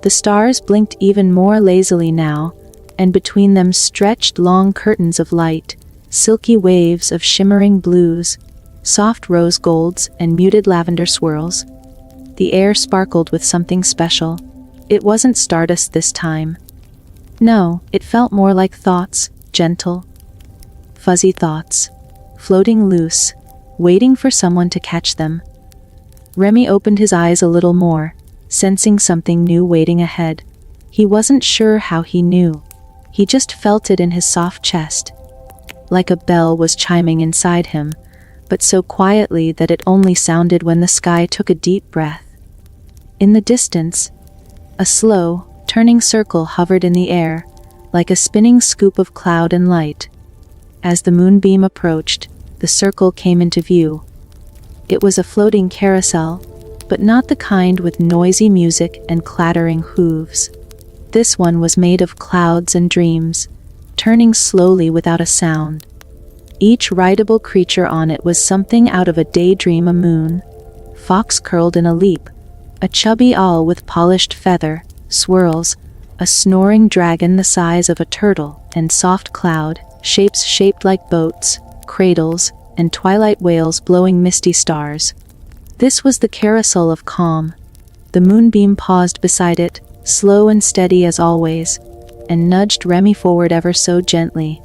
The stars blinked even more lazily now, and between them stretched long curtains of light, silky waves of shimmering blues, soft rose golds and muted lavender swirls. The air sparkled with something special. It wasn't stardust this time. No, it felt more like thoughts, gentle, fuzzy thoughts, floating loose, waiting for someone to catch them. Remy opened his eyes a little more, sensing something new waiting ahead. He wasn't sure how he knew. He just felt it in his soft chest. Like a bell was chiming inside him, but so quietly that it only sounded when the sky took a deep breath. In the distance, a slow, turning circle hovered in the air, like a spinning scoop of cloud and light. As the moonbeam approached, the circle came into view. It was a floating carousel, but not the kind with noisy music and clattering hooves. This one was made of clouds and dreams, turning slowly without a sound. Each rideable creature on it was something out of a daydream: a moon, fox curled in a leap, a chubby owl with polished feather, swirls, a snoring dragon the size of a turtle, and soft cloud, shapes shaped like boats, cradles, and twilight whales blowing misty stars. This was the carousel of calm. The moonbeam paused beside it, slow and steady as always, and nudged Remy forward ever so gently.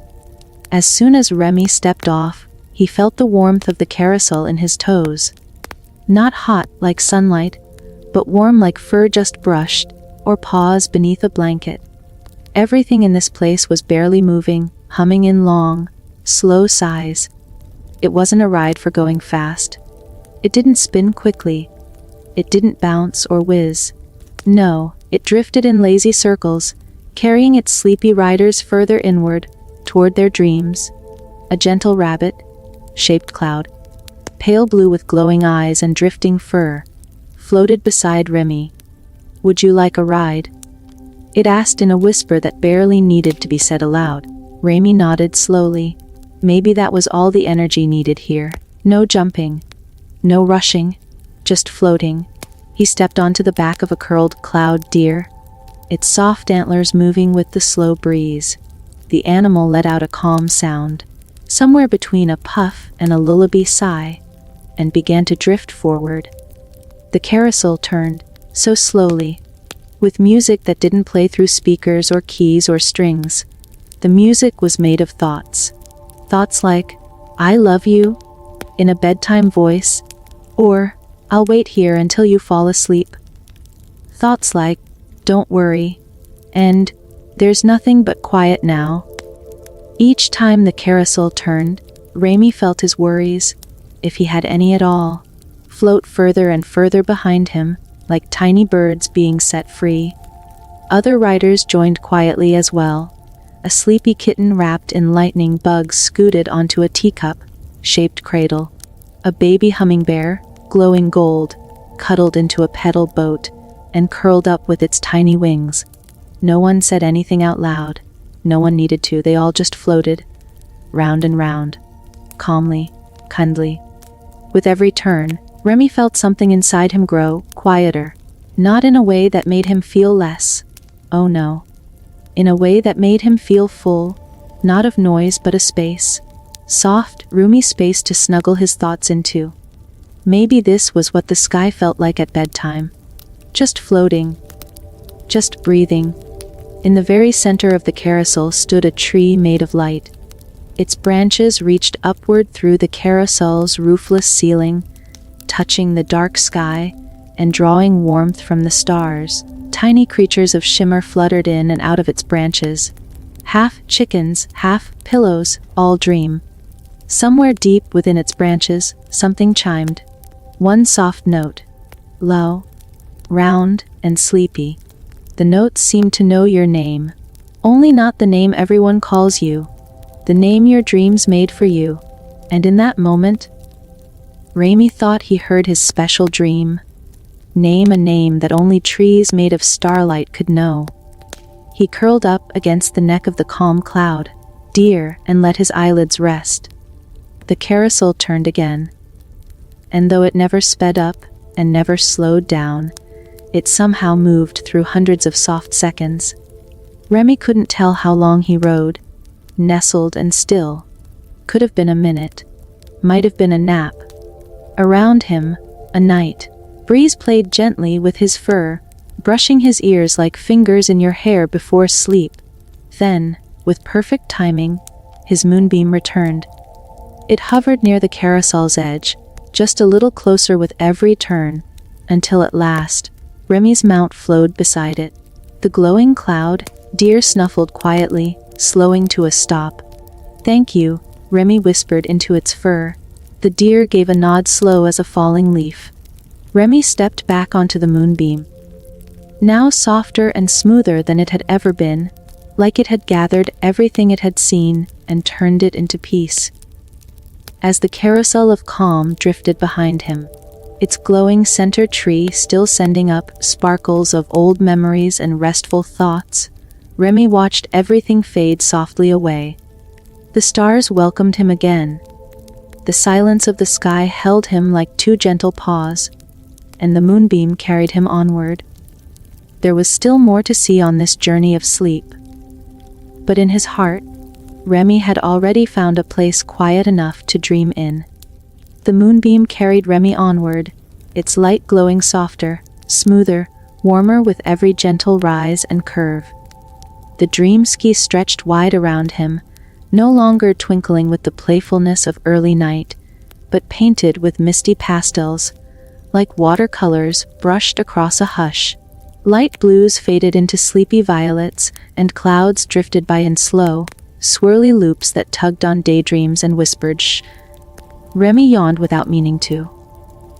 As soon as Remy stepped off, he felt the warmth of the carousel in his toes. Not hot like sunlight, but warm like fur just brushed, or paws beneath a blanket. Everything in this place was barely moving, humming in long, slow sighs. It wasn't a ride for going fast. It didn't spin quickly. It didn't bounce or whiz. No, it drifted in lazy circles, carrying its sleepy riders further inward, toward their dreams. A gentle rabbit-shaped cloud, pale blue with glowing eyes and drifting fur, floated beside Remy. "Would you like a ride?" it asked in a whisper that barely needed to be said aloud. Remy nodded slowly. maybe that was all the energy needed here. No jumping, no rushing, just floating. He stepped onto the back of a curled cloud deer, its soft antlers moving with the slow breeze. The animal let out a calm sound, somewhere between a puff and a lullaby sigh, and began to drift forward. The carousel turned, so slowly, with music that didn't play through speakers or keys or strings. The music was made of thoughts. Thoughts like, "I love you," in a bedtime voice, or, "I'll wait here until you fall asleep." Thoughts like, "Don't worry," and, "There's nothing but quiet now." Each time the carousel turned, Remy felt his worries, if he had any at all, float further and further behind him, like tiny birds being set free. Other riders joined quietly as well. A sleepy kitten wrapped in lightning bugs scooted onto a teacup-shaped cradle. A baby hummingbird, glowing gold, cuddled into a pedal boat and curled up with its tiny wings. No one said anything out loud. No one needed to. They all just floated, round and round, calmly, kindly. With every turn, Remy felt something inside him grow quieter, not in a way that made him feel less. Oh no. In a way that made him feel full, not of noise but a space. Soft, roomy space to snuggle his thoughts into. Maybe this was what the sky felt like at bedtime. Just floating. Just breathing. In the very center of the carousel stood a tree made of light. Its branches reached upward through the carousel's roofless ceiling, touching the dark sky and drawing warmth from the stars. Tiny creatures of shimmer fluttered in and out of its branches. Half chickens, half pillows, all dream. Somewhere deep within its branches, something chimed. One soft note. Low, round, and sleepy. The notes seemed to know your name. Only not the name everyone calls you. The name your dreams made for you. And in that moment, Remy thought he heard his special dream. Name, a name that only trees made of starlight could know. He curled up against the neck of the calm cloud, dear, and let his eyelids rest. The carousel turned again. And though it never sped up and never slowed down, it somehow moved through hundreds of soft seconds. Remy couldn't tell how long he rode, nestled and still. Could have been a minute. Might have been a nap. Around him, a night breeze played gently with his fur, brushing his ears like fingers in your hair before sleep. Then, with perfect timing, his moonbeam returned. It hovered near the carousel's edge, just a little closer with every turn, until at last, Remy's mount flowed beside it. The glowing cloud, deer snuffled quietly, slowing to a stop. "Thank you," Remy whispered into its fur. The deer gave a nod slow as a falling leaf. Remy stepped back onto the moonbeam. Now softer and smoother than it had ever been, like it had gathered everything it had seen and turned it into peace. As the carousel of calm drifted behind him, its glowing center tree still sending up sparkles of old memories and restful thoughts, Remy watched everything fade softly away. The stars welcomed him again. The silence of the sky held him like two gentle paws, and the moonbeam carried him onward. There was still more to see on this journey of sleep. But in his heart, Remy had already found a place quiet enough to dream in. The moonbeam carried Remy onward, its light glowing softer, smoother, warmer with every gentle rise and curve. The dream ski stretched wide around him, no longer twinkling with the playfulness of early night, but painted with misty pastels, like watercolors brushed across a hush. Light blues faded into sleepy violets, and clouds drifted by in slow, swirly loops that tugged on daydreams and whispered shh. Remy yawned without meaning to.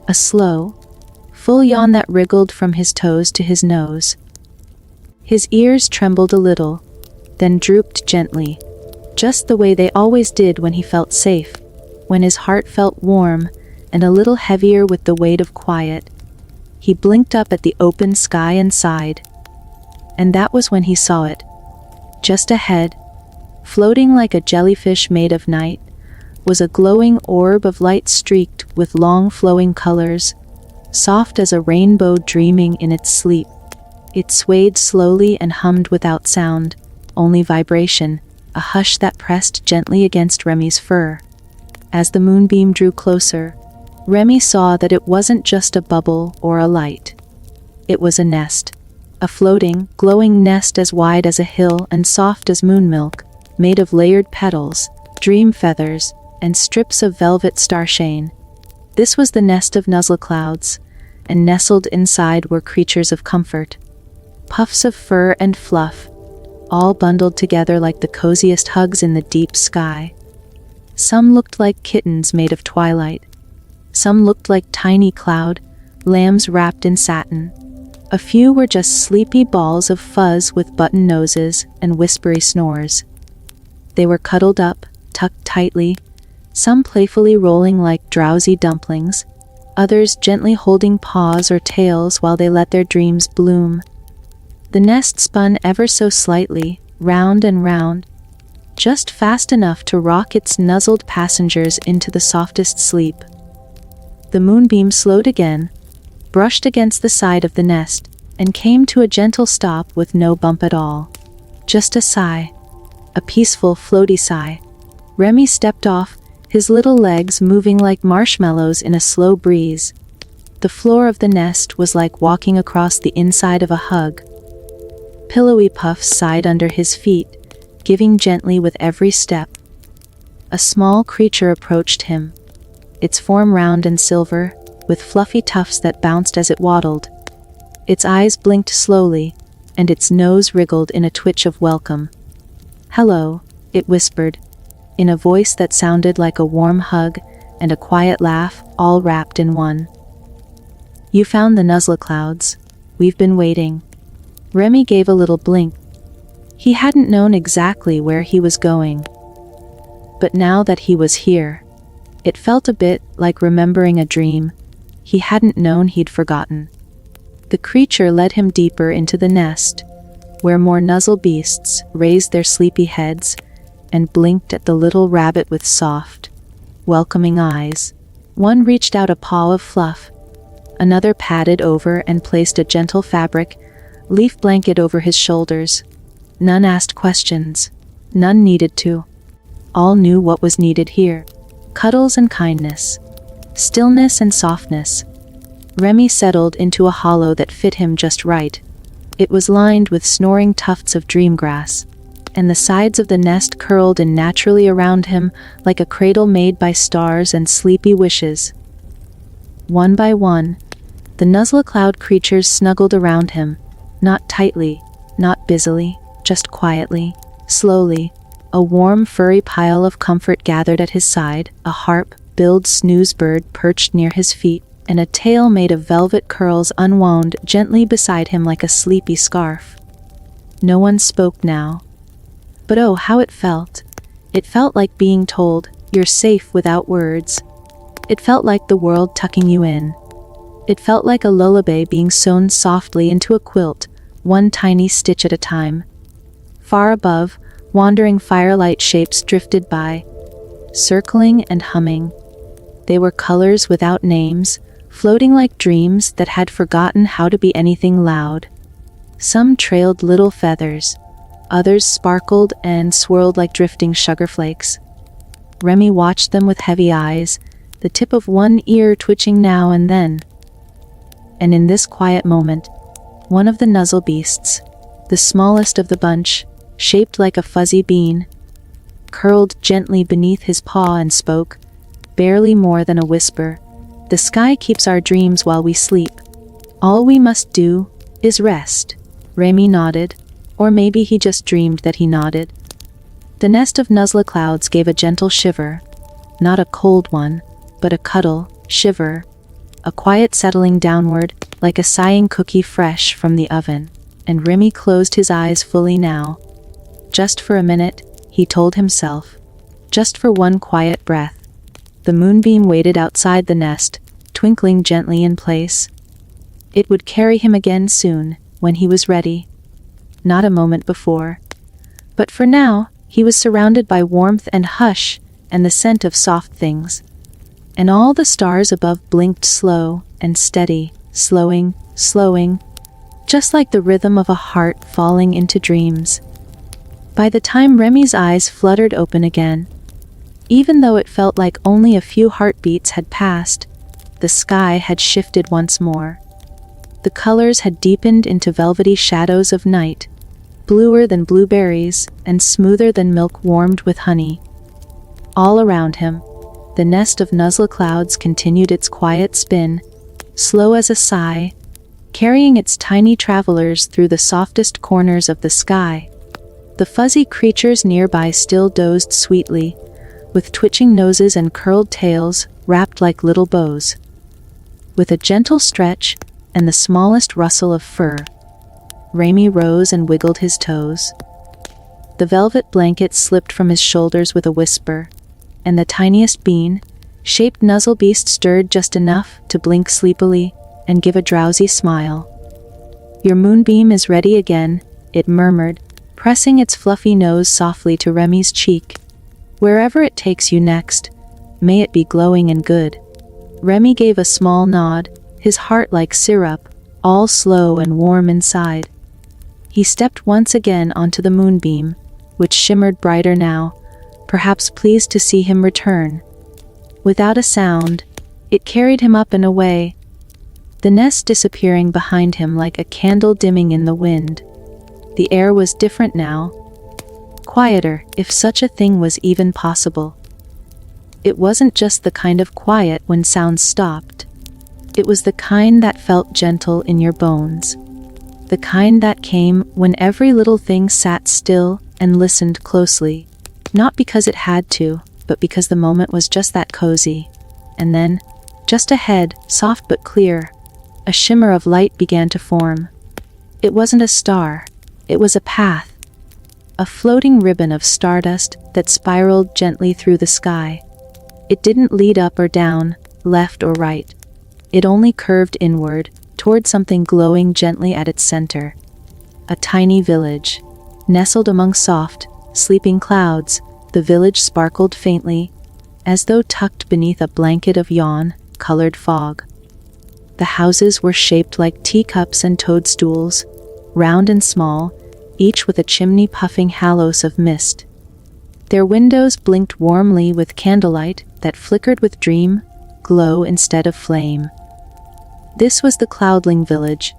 A slow, full yawn that wriggled from his toes to his nose. His ears trembled a little, then drooped gently, just the way they always did when he felt safe, when his heart felt warm and a little heavier with the weight of quiet. He blinked up at the open sky and sighed. And that was when he saw it. Just ahead, floating like a jellyfish made of night, was a glowing orb of light streaked with long flowing colors, soft as a rainbow dreaming in its sleep. It swayed slowly and hummed without sound, only vibration, a hush that pressed gently against Remy's fur. As the moonbeam drew closer, Remy saw that it wasn't just a bubble or a light. It was a nest, a floating, glowing nest as wide as a hill and soft as moon milk, made of layered petals, dream feathers, and strips of velvet starshine. This was the nest of nuzzleclouds, and nestled inside were creatures of comfort. Puffs of fur and fluff, all bundled together like the coziest hugs in the deep sky. Some looked like kittens made of twilight. Some looked like tiny cloud lambs wrapped in satin. A few were just sleepy balls of fuzz with button noses and whispery snores. They were cuddled up, tucked tightly, some playfully rolling like drowsy dumplings, others gently holding paws or tails while they let their dreams bloom. The nest spun ever so slightly, round and round, just fast enough to rock its nuzzled passengers into the softest sleep. The moonbeam slowed again, brushed against the side of the nest, and came to a gentle stop with no bump at all. Just a sigh, a peaceful, floaty sigh. Remy stepped off, his little legs moving like marshmallows in a slow breeze. The floor of the nest was like walking across the inside of a hug. Pillowy puffs sighed under his feet, giving gently with every step. A small creature approached him, its form round and silver, with fluffy tufts that bounced as it waddled. Its eyes blinked slowly, and its nose wriggled in a twitch of welcome. "Hello," it whispered, in a voice that sounded like a warm hug and a quiet laugh, all wrapped in one. "You found the nuzzleclouds. We've been waiting." Remy gave a little blink. He hadn't known exactly where he was going. But now that he was here, it felt a bit like remembering a dream he hadn't known he'd forgotten. The creature led him deeper into the nest, where more nuzzle beasts raised their sleepy heads and blinked at the little rabbit with soft, welcoming eyes. One reached out a paw of fluff, another padded over and placed a gentle fabric leaf blanket over his shoulders. None asked questions. None needed to. All knew what was needed here. Cuddles and kindness. Stillness and softness. Remy settled into a hollow that fit him just right. It was lined with snoring tufts of dream grass, and the sides of the nest curled in naturally around him like a cradle made by stars and sleepy wishes. One by one, the nuzzlecloud creatures snuggled around him, not tightly, not busily, just quietly, slowly. A warm, furry pile of comfort gathered at his side, a harp-billed snooze bird perched near his feet, and a tail made of velvet curls unwound gently beside him like a sleepy scarf. No one spoke now. But oh, how it felt. It felt like being told, "You're safe," without words. It felt like the world tucking you in. It felt like a lullaby being sewn softly into a quilt, one tiny stitch at a time. Far above, wandering firelight shapes drifted by, circling and humming. They were colors without names, floating like dreams that had forgotten how to be anything loud. Some trailed little feathers, others sparkled and swirled like drifting sugar flakes. Remy watched them with heavy eyes, the tip of one ear twitching now and then. And in this quiet moment, one of the nuzzle beasts, the smallest of the bunch, shaped like a fuzzy bean, curled gently beneath his paw and spoke, barely more than a whisper. "The sky keeps our dreams while we sleep. All we must do is rest." Remy nodded, or maybe he just dreamed that he nodded. The nest of nuzzleclouds gave a gentle shiver, not a cold one, but a cuddle shiver, a quiet settling downward, like a sighing cookie fresh from the oven. And Remy closed his eyes fully now. Just for a minute, he told himself. Just for one quiet breath. The moonbeam waited outside the nest, twinkling gently in place. It would carry him again soon, when he was ready. Not a moment before. But for now, he was surrounded by warmth and hush, and the scent of soft things. And all the stars above blinked slow and steady, slowing, just like the rhythm of a heart falling into dreams. By the time Remy's eyes fluttered open again, even though it felt like only a few heartbeats had passed, the sky had shifted once more. The colors had deepened into velvety shadows of night, bluer than blueberries and smoother than milk warmed with honey. All around him, the nest of nuzzle clouds continued its quiet spin, slow as a sigh, carrying its tiny travelers through the softest corners of the sky. The fuzzy creatures nearby still dozed sweetly, with twitching noses and curled tails wrapped like little bows. With a gentle stretch and the smallest rustle of fur, Remy rose and wiggled his toes. The velvet blanket slipped from his shoulders with a whisper, and the tiniest bean-shaped nuzzle beast stirred just enough to blink sleepily and give a drowsy smile. "Your moonbeam is ready again," it murmured, pressing its fluffy nose softly to Remy's cheek. "Wherever it takes you next, may it be glowing and good." Remy gave a small nod, his heart like syrup, all slow and warm inside. He stepped once again onto the moonbeam, which shimmered brighter now, perhaps pleased to see him return. Without a sound, it carried him up and away, the nest disappearing behind him like a candle dimming in the wind. The air was different now, quieter, if such a thing was even possible. It wasn't just the kind of quiet when sounds stopped. It was the kind that felt gentle in your bones. The kind that came when every little thing sat still and listened closely, not because it had to, but because the moment was just that cozy. And then, just ahead, soft but clear, a shimmer of light began to form. It wasn't a star, it was a path, a floating ribbon of stardust that spiraled gently through the sky. It didn't lead up or down, left or right. It only curved inward, toward something glowing gently at its center. A tiny village. Nestled among soft, sleeping clouds, the village sparkled faintly, as though tucked beneath a blanket of yawn-colored fog. The houses were shaped like teacups and toadstools, round and small, each with a chimney puffing halos of mist. Their windows blinked warmly with candlelight that flickered with dream, glow instead of flame. This was the Cloudling village.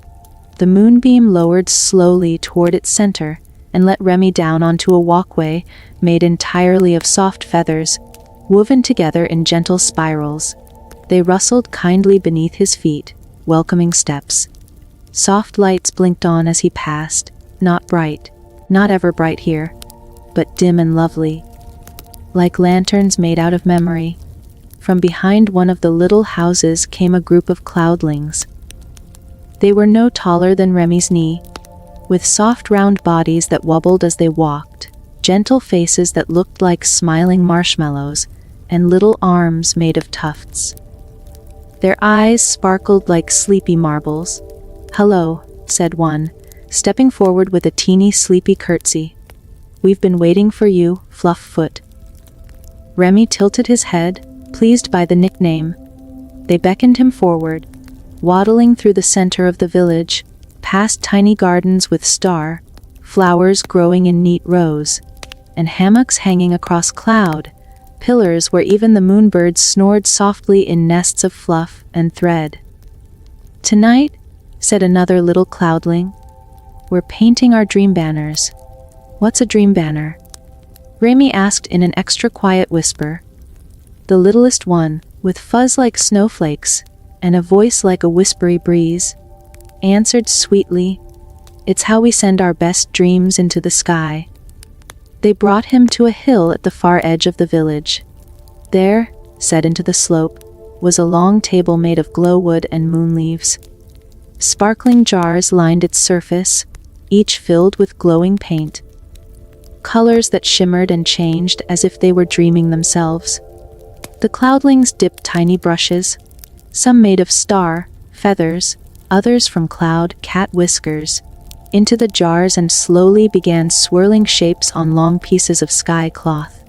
The moonbeam lowered slowly toward its center and let Remy down onto a walkway made entirely of soft feathers, woven together in gentle spirals. They rustled kindly beneath his feet, welcoming steps. Soft lights blinked on as he passed, not bright, not ever bright here, but dim and lovely, like lanterns made out of memory. From behind one of the little houses came a group of cloudlings. They were no taller than Remy's knee, with soft round bodies that wobbled as they walked, gentle faces that looked like smiling marshmallows, and little arms made of tufts. Their eyes sparkled like sleepy marbles. "Hello," said one, stepping forward with a teeny sleepy curtsy. "We've been waiting for you, Flufffoot." Remy tilted his head, pleased by the nickname. They beckoned him forward, waddling through the center of the village, past tiny gardens with flowers growing in neat rows, and hammocks hanging across cloud pillars where even the moonbirds snored softly in nests of fluff and thread. "Tonight," said another little cloudling, "we're painting our dream banners." "What's a dream banner?" Remy asked in an extra quiet whisper. The littlest one, with fuzz like snowflakes and a voice like a whispery breeze, answered sweetly, "It's how we send our best dreams into the sky." They brought him to a hill at the far edge of the village. There, set into the slope, was a long table made of glowwood and moon leaves. Sparkling jars lined its surface, each filled with glowing paint, colors that shimmered and changed as if they were dreaming themselves. The cloudlings dipped tiny brushes, some made of star feathers, others from cloud cat whiskers, into the jars and slowly began swirling shapes on long pieces of sky cloth.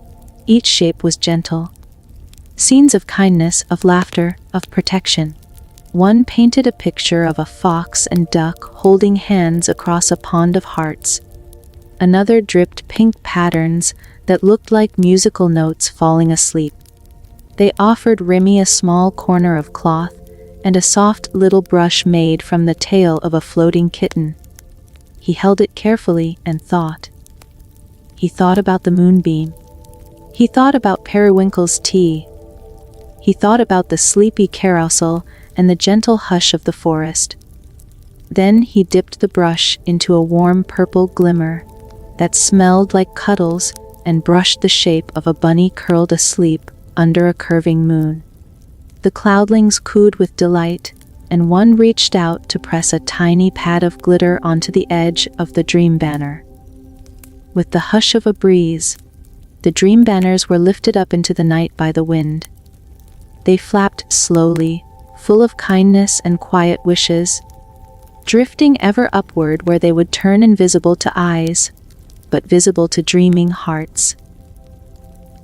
Each shape was gentle. Scenes of kindness, of laughter, of protection. One painted a picture of a fox and duck holding hands across a pond of hearts. Another dripped pink patterns that looked like musical notes falling asleep. They offered Remy a small corner of cloth and a soft little brush made from the tail of a floating kitten. He held it carefully and thought. He thought about the moonbeam. He thought about Periwinkle's tea. He thought about the sleepy carousel and the gentle hush of the forest. Then he dipped the brush into a warm purple glimmer that smelled like cuddles and brushed the shape of a bunny curled asleep under a curving moon. The cloudlings cooed with delight, and one reached out to press a tiny pad of glitter onto the edge of the dream banner. With the hush of a breeze, the dream banners were lifted up into the night by the wind. They flapped slowly, full of kindness and quiet wishes, drifting ever upward where they would turn invisible to eyes, but visible to dreaming hearts.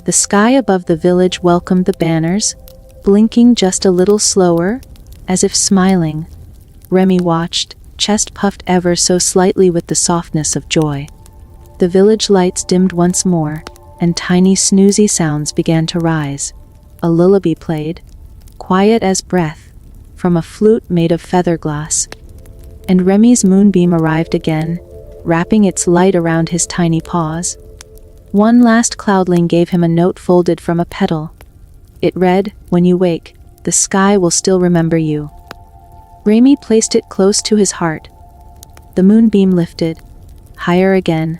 The sky above the village welcomed the banners, blinking just a little slower, as if smiling. Remy watched, chest puffed ever so slightly with the softness of joy. The village lights dimmed once more, and tiny snoozy sounds began to rise. A lullaby played, quiet as breath, from a flute made of feather glass. And Remy's moonbeam arrived again, wrapping its light around his tiny paws. One last cloudling gave him a note folded from a petal. It read, "When you wake, the sky will still remember you." Remy placed it close to his heart. The moonbeam lifted, higher again,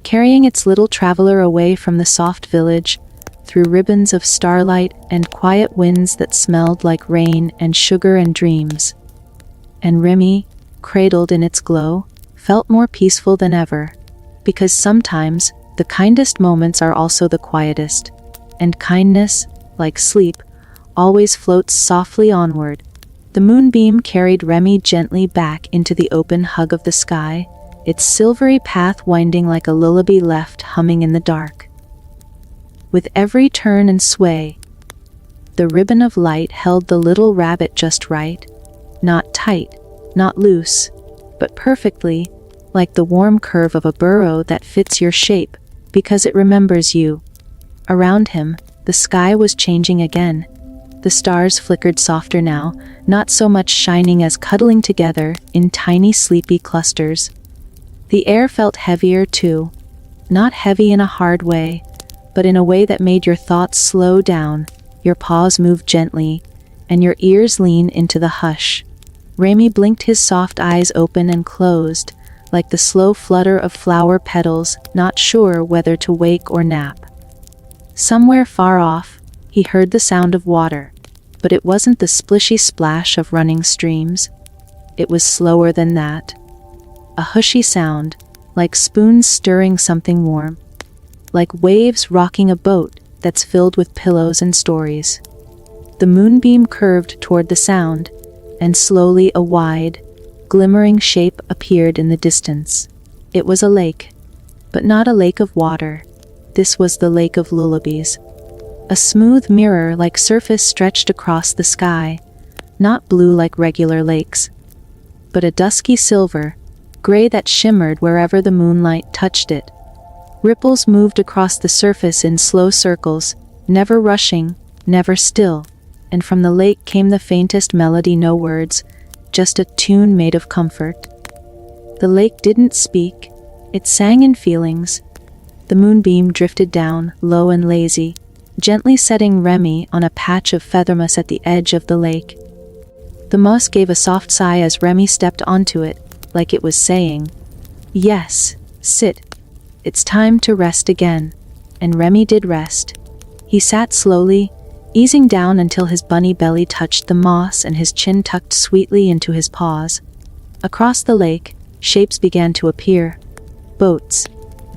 carrying its little traveler away from the soft village, through ribbons of starlight and quiet winds that smelled like rain and sugar and dreams. And Remy, cradled in its glow, felt more peaceful than ever, because sometimes the kindest moments are also the quietest, and kindness, like sleep, always floats softly onward. The moonbeam carried Remy gently back into the open hug of the sky, its silvery path winding like a lullaby left humming in the dark. With every turn and sway, the ribbon of light held the little rabbit just right, not tight, not loose, but perfectly, like the warm curve of a burrow that fits your shape, because it remembers you. Around him, the sky was changing again. The stars flickered softer now, not so much shining as cuddling together in tiny sleepy clusters. The air felt heavier too, not heavy in a hard way, but in a way that made your thoughts slow down, your paws move gently, and your ears lean into the hush. Remy blinked his soft eyes open and closed, like the slow flutter of flower petals, not sure whether to wake or nap. Somewhere far off, he heard the sound of water, but it wasn't the splishy splash of running streams. It was slower than that. A hushy sound, like spoons stirring something warm, like waves rocking a boat that's filled with pillows and stories. The moonbeam curved toward the sound, and slowly a wide, glimmering shape appeared in the distance. It was a lake, but not a lake of water. This was the lake of lullabies. A smooth mirror-like surface stretched across the sky, not blue like regular lakes, but a dusky silver, gray that shimmered wherever the moonlight touched it. Ripples moved across the surface in slow circles, never rushing, never still, and from the lake came the faintest melody, no words, just a tune made of comfort. The lake didn't speak, it sang in feelings. The moonbeam drifted down, low and lazy, gently setting Remy on a patch of feathermoss at the edge of the lake. The moss gave a soft sigh as Remy stepped onto it, like it was saying, "Yes, sit. It's time to rest again." And Remy did rest. He sat slowly, easing down until his bunny belly touched the moss and his chin tucked sweetly into his paws. Across the lake, shapes began to appear. Boats,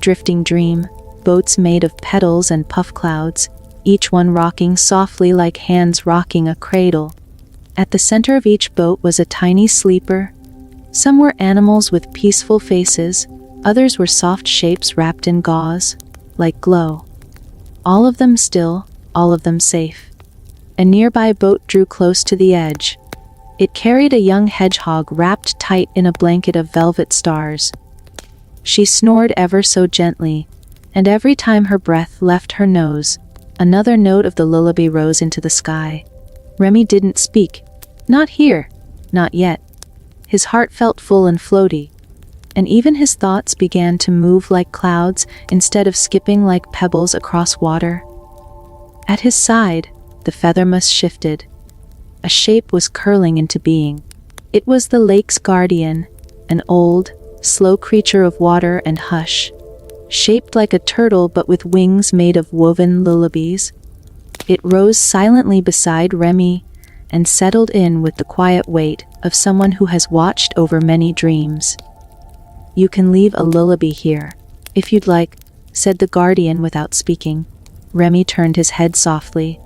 drifting dream, boats made of petals and puff clouds, each one rocking softly like hands rocking a cradle. At the center of each boat was a tiny sleeper. Some were animals with peaceful faces, others were soft shapes wrapped in gauze, like glow. All of them still, all of them safe. A nearby boat drew close to the edge. It carried a young hedgehog wrapped tight in a blanket of velvet stars. She snored ever so gently, and every time her breath left her nose, another note of the lullaby rose into the sky. Remy didn't speak. Not here. Not yet. His heart felt full and floaty, and even his thoughts began to move like clouds instead of skipping like pebbles across water. At his side, the feathermost shifted. A shape was curling into being. It was the lake's guardian, an old, slow creature of water and hush, shaped like a turtle but with wings made of woven lullabies. It rose silently beside Remy and settled in with the quiet weight of someone who has watched over many dreams. "You can leave a lullaby here, if you'd like," said the guardian without speaking. Remy turned his head softly.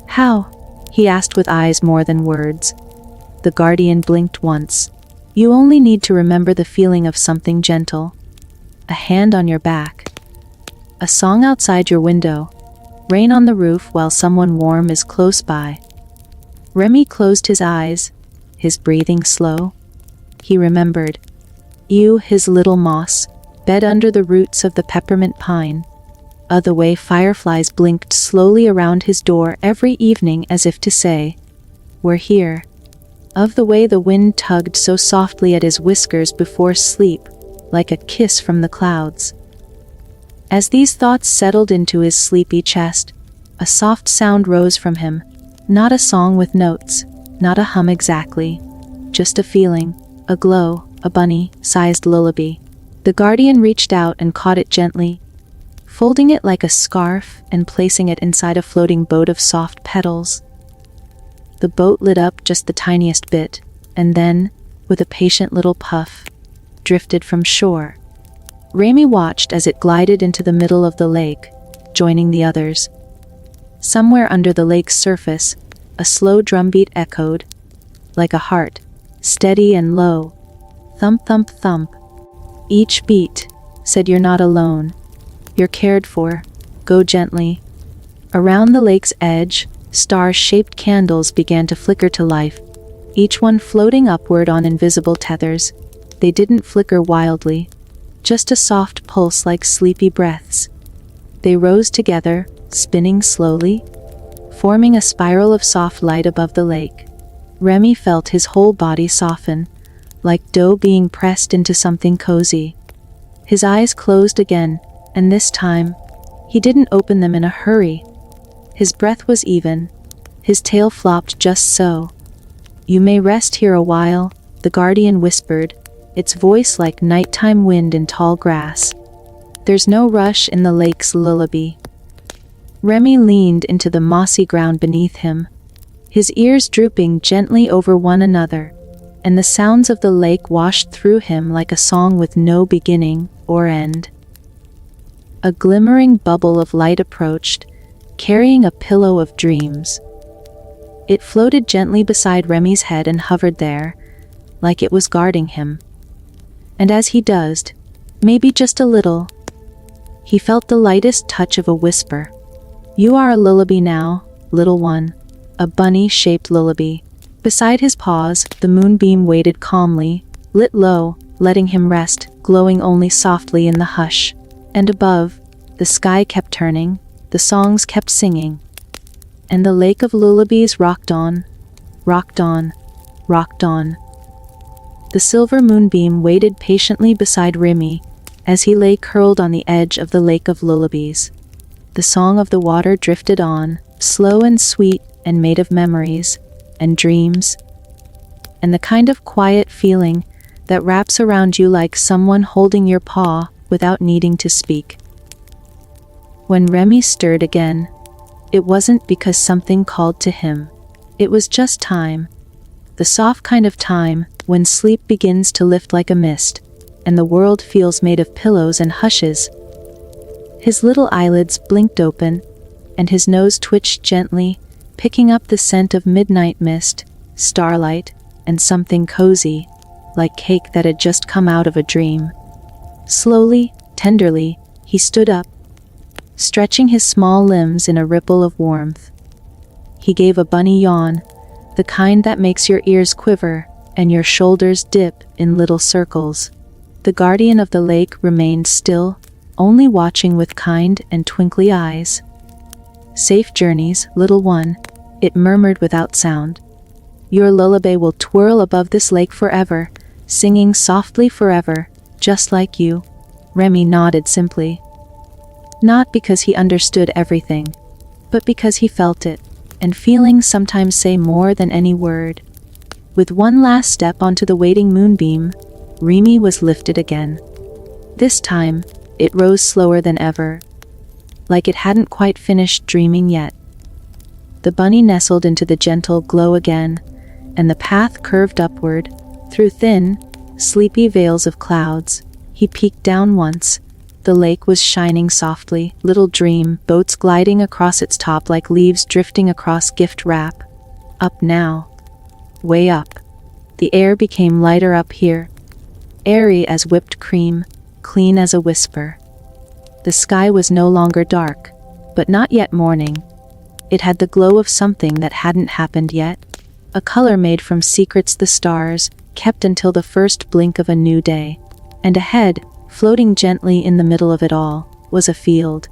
"How?" he asked with eyes more than words. The guardian blinked once. "You only need to remember the feeling of something gentle. A hand on your back. A song outside your window. Rain on the roof while someone warm is close by." Remy closed his eyes, his breathing slow. He remembered. You, his little moss, bed under the roots of the peppermint pine. The way fireflies blinked slowly around his door every evening as if to say, "We're here." Of the way the wind tugged so softly at his whiskers before sleep, like a kiss from the clouds. As these thoughts settled into his sleepy chest, a soft sound rose from him, not a song with notes, not a hum exactly, just a feeling, a glow, a bunny-sized lullaby. The guardian reached out and caught it gently, folding it like a scarf and placing it inside a floating boat of soft petals. The boat lit up just the tiniest bit, and then, with a patient little puff, drifted from shore. Remy watched as it glided into the middle of the lake, joining the others. Somewhere under the lake's surface, a slow drumbeat echoed, like a heart, steady and low. Thump, thump, thump. Each beat said, "You're not alone. You're cared for. Go gently." Around the lake's edge, star-shaped candles began to flicker to life, each one floating upward on invisible tethers. They didn't flicker wildly, just a soft pulse like sleepy breaths. They rose together, spinning slowly, forming a spiral of soft light above the lake. Remy felt his whole body soften, like dough being pressed into something cozy. His eyes closed again, and this time, he didn't open them in a hurry. His breath was even. His tail flopped just so. "You may rest here a while," the guardian whispered, its voice like nighttime wind in tall grass. "There's no rush in the lake's lullaby." Remy leaned into the mossy ground beneath him, his ears drooping gently over one another, and the sounds of the lake washed through him like a song with no beginning or end. A glimmering bubble of light approached, carrying a pillow of dreams. It floated gently beside Remy's head and hovered there, like it was guarding him. And as he dozed, maybe just a little, he felt the lightest touch of a whisper. "You are a lullaby now, little one." A bunny-shaped lullaby. Beside his paws, the moonbeam waited calmly, lit low, letting him rest, glowing only softly in the hush. And above, the sky kept turning, the songs kept singing, and the lake of lullabies rocked on, rocked on, rocked on. The silver moonbeam waited patiently beside Remy as he lay curled on the edge of the lake of lullabies. The song of the water drifted on, slow and sweet and made of memories and dreams, and the kind of quiet feeling that wraps around you like someone holding your paw without needing to speak. When Remy stirred again, it wasn't because something called to him. It was just time. The soft kind of time when sleep begins to lift like a mist, and the world feels made of pillows and hushes. His little eyelids blinked open, and his nose twitched gently, picking up the scent of midnight mist, starlight, and something cozy, like cake that had just come out of a dream. Slowly, tenderly, he stood up, stretching his small limbs in a ripple of warmth. He gave a bunny yawn, the kind that makes your ears quiver and your shoulders dip in little circles. The guardian of the lake remained still, only watching with kind and twinkly eyes. "Safe journeys, little one," it murmured without sound. "Your lullaby will twirl above this lake forever, singing softly forever, just like you." Remy nodded simply. Not because he understood everything, but because he felt it, and feelings sometimes say more than any word. With one last step onto the waiting moonbeam, Remy was lifted again. This time, it rose slower than ever, like it hadn't quite finished dreaming yet. The bunny nestled into the gentle glow again, and the path curved upward, through thin, sleepy veils of clouds. He peeked down once. The lake was shining softly, little dream, boats gliding across its top like leaves drifting across gift wrap. Up now. Way up. The air became lighter up here, airy as whipped cream, clean as a whisper. The sky was no longer dark, but not yet morning. It had the glow of something that hadn't happened yet, a color made from secrets the stars kept until the first blink of a new day. And ahead, floating gently in the middle of it all, was a field.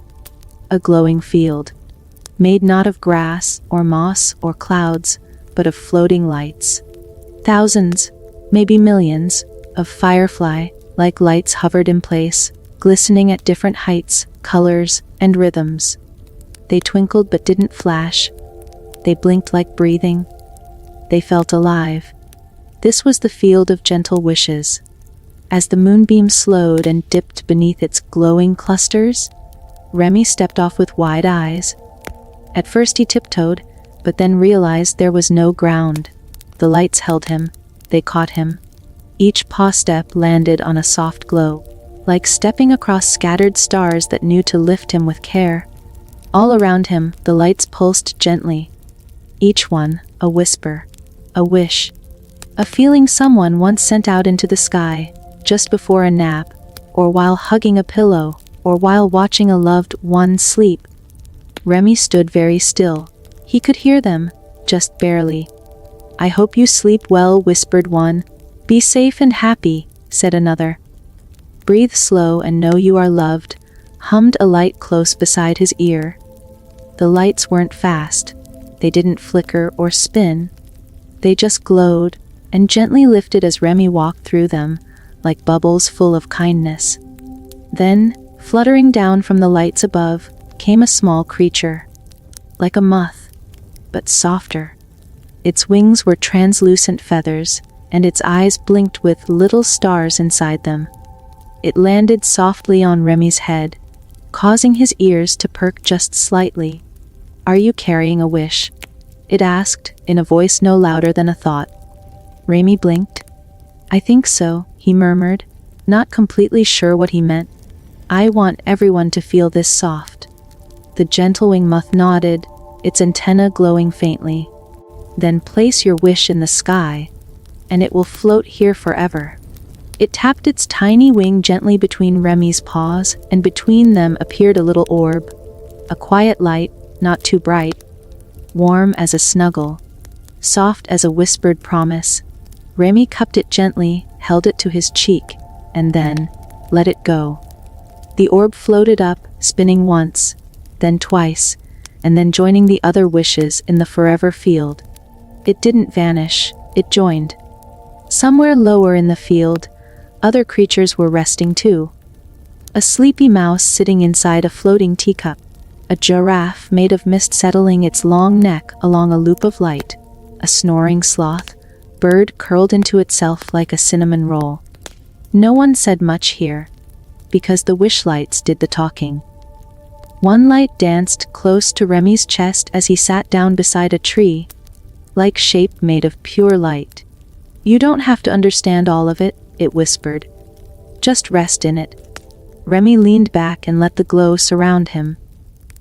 A glowing field, made not of grass or moss or clouds, but of floating lights. Thousands, maybe millions, of firefly, like lights hovered in place, glistening at different heights, colors, and rhythms. They twinkled but didn't flash. They blinked like breathing. They felt alive. This was the field of gentle wishes. As the moonbeam slowed and dipped beneath its glowing clusters, Remy stepped off with wide eyes. At first he tiptoed, but then realized there was no ground. The lights held him. They caught him. Each paw step landed on a soft glow, like stepping across scattered stars that knew to lift him with care. All around him, the lights pulsed gently. Each one, a whisper, a wish, a feeling someone once sent out into the sky, just before a nap, or while hugging a pillow, or while watching a loved one sleep. Remy stood very still. He could hear them, just barely. "I hope you sleep well," whispered one. "Be safe and happy," said another. "Breathe slow and know you are loved," hummed a light close beside his ear. The lights weren't fast. They didn't flicker or spin. They just glowed, and gently lifted as Remy walked through them, like bubbles full of kindness. Then, fluttering down from the lights above, came a small creature, like a moth, but softer. Its wings were translucent feathers, and its eyes blinked with little stars inside them. It landed softly on Remy's head, causing his ears to perk just slightly. "Are you carrying a wish?" it asked, in a voice no louder than a thought. Remy blinked. "I think so," he murmured, not completely sure what he meant. "I want everyone to feel this soft." The gentle-winged moth nodded, its antenna glowing faintly. "Then place your wish in the sky, and it will float here forever." It tapped its tiny wing gently between Remy's paws, and between them appeared a little orb. A quiet light, not too bright. Warm as a snuggle. Soft as a whispered promise. Remy cupped it gently, held it to his cheek, and then let it go. The orb floated up, spinning once, then twice, and then joining the other wishes in the forever field. It didn't vanish, it joined. Somewhere lower in the field, other creatures were resting too. A sleepy mouse sitting inside a floating teacup. A giraffe made of mist settling its long neck along a loop of light. A snoring sloth, bird curled into itself like a cinnamon roll. No one said much here, because the wish lights did the talking. One light danced close to Remy's chest as he sat down beside a tree, like shape made of pure light. "You don't have to understand all of it," it whispered. "Just rest in it." Remy leaned back and let the glow surround him.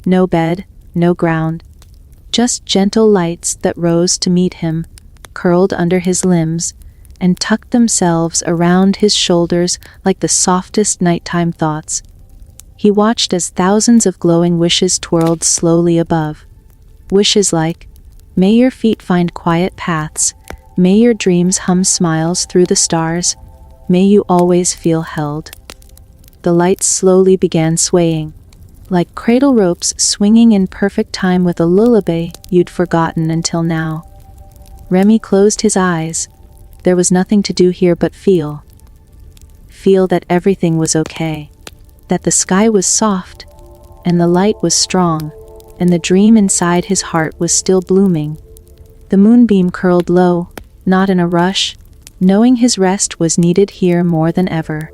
No bed, no ground. Just gentle lights that rose to meet him, curled under his limbs, and tucked themselves around his shoulders like the softest nighttime thoughts. He watched as thousands of glowing wishes twirled slowly above. Wishes like, "May your feet find quiet paths. May your dreams hum smiles through the stars. May you always feel held." The lights slowly began swaying, like cradle ropes swinging in perfect time with a lullaby you'd forgotten until now. Remy closed his eyes. There was nothing to do here but feel. Feel that everything was okay. That the sky was soft, and the light was strong, and the dream inside his heart was still blooming. The moonbeam curled low, not in a rush, knowing his rest was needed here more than ever.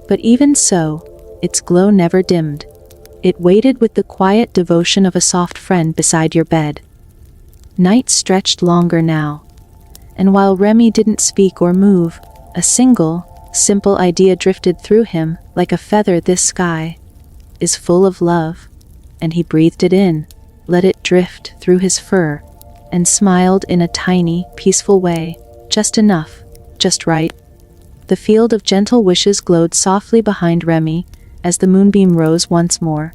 But even so, its glow never dimmed. It waited with the quiet devotion of a soft friend beside your bed. Night stretched longer now, and while Remy didn't speak or move, a simple idea drifted through him like a feather. This sky is full of love, and he breathed it in, let it drift through his fur, and smiled in a tiny, peaceful way, just enough, just right. The field of gentle wishes glowed softly behind Remy as the moonbeam rose once more,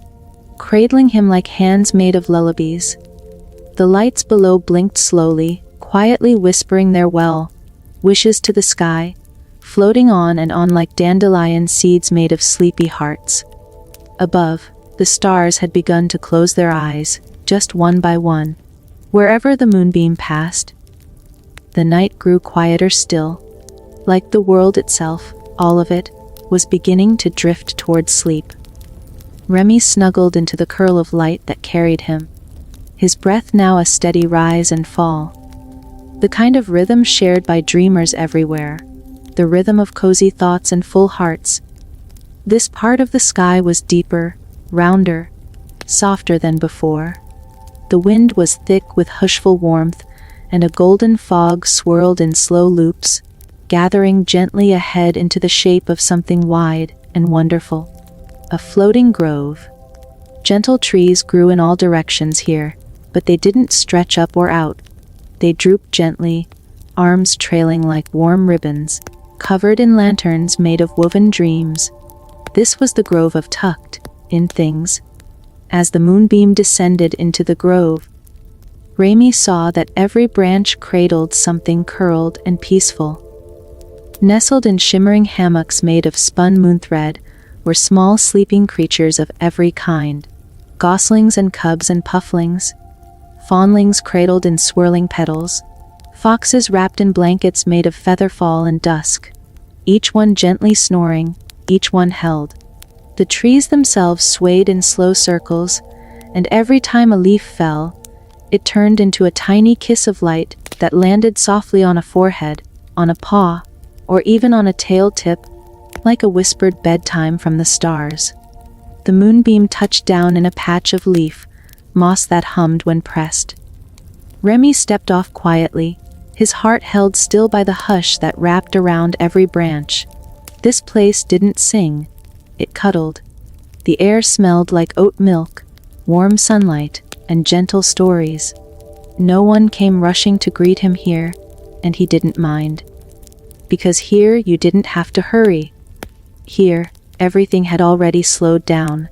cradling him like hands made of lullabies. The lights below blinked slowly, quietly whispering their wishes to the sky, floating on and on like dandelion seeds made of sleepy hearts. Above, the stars had begun to close their eyes, just one by one. Wherever the moonbeam passed, the night grew quieter still. Like the world itself, all of it, was beginning to drift towards sleep. Remy snuggled into the curl of light that carried him, his breath now a steady rise and fall. The kind of rhythm shared by dreamers everywhere, the rhythm of cozy thoughts and full hearts. This part of the sky was deeper, rounder, softer than before. The wind was thick with hushful warmth, and a golden fog swirled in slow loops, gathering gently ahead into the shape of something wide and wonderful. A floating grove. Gentle trees grew in all directions here, but they didn't stretch up or out. They drooped gently, arms trailing like warm ribbons, covered in lanterns made of woven dreams. This was the grove of tucked-in things. As the moonbeam descended into the grove, Remy saw that every branch cradled something curled and peaceful. Nestled in shimmering hammocks made of spun moon thread were small sleeping creatures of every kind, goslings and cubs and pufflings, fawnlings cradled in swirling petals, foxes wrapped in blankets made of featherfall and dusk, each one gently snoring, each one held. The trees themselves swayed in slow circles, and every time a leaf fell, it turned into a tiny kiss of light that landed softly on a forehead, on a paw, or even on a tail tip, like a whispered bedtime from the stars. The moonbeam touched down in a patch of leaf, moss that hummed when pressed. Remy stepped off quietly, his heart held still by the hush that wrapped around every branch. This place didn't sing, it cuddled. The air smelled like oat milk, warm sunlight, and gentle stories. No one came rushing to greet him here, and he didn't mind. Because here you didn't have to hurry. Here, everything had already slowed down.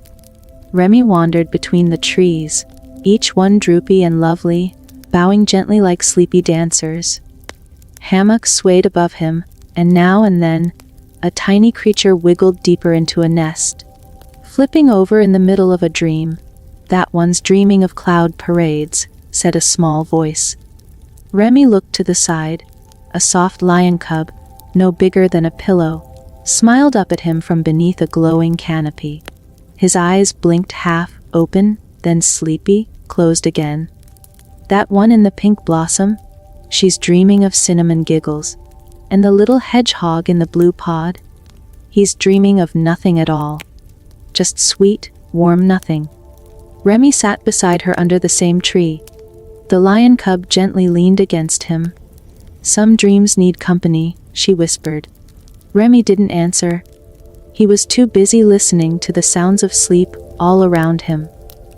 Remy wandered between the trees, each one droopy and lovely, bowing gently like sleepy dancers. Hammocks swayed above him, and now and then, a tiny creature wiggled deeper into a nest, flipping over in the middle of a dream. "That one's dreaming of cloud parades," said a small voice. Remy looked to the side. A soft lion cub, no bigger than a pillow, smiled up at him from beneath a glowing canopy. His eyes blinked half open, then sleepy, closed again. "That one in the pink blossom? She's dreaming of cinnamon giggles. And the little hedgehog in the blue pod? He's dreaming of nothing at all. Just sweet, warm nothing." Remy sat beside her under the same tree. The lion cub gently leaned against him. "Some dreams need company," she whispered. Remy didn't answer. He was too busy listening to the sounds of sleep all around him.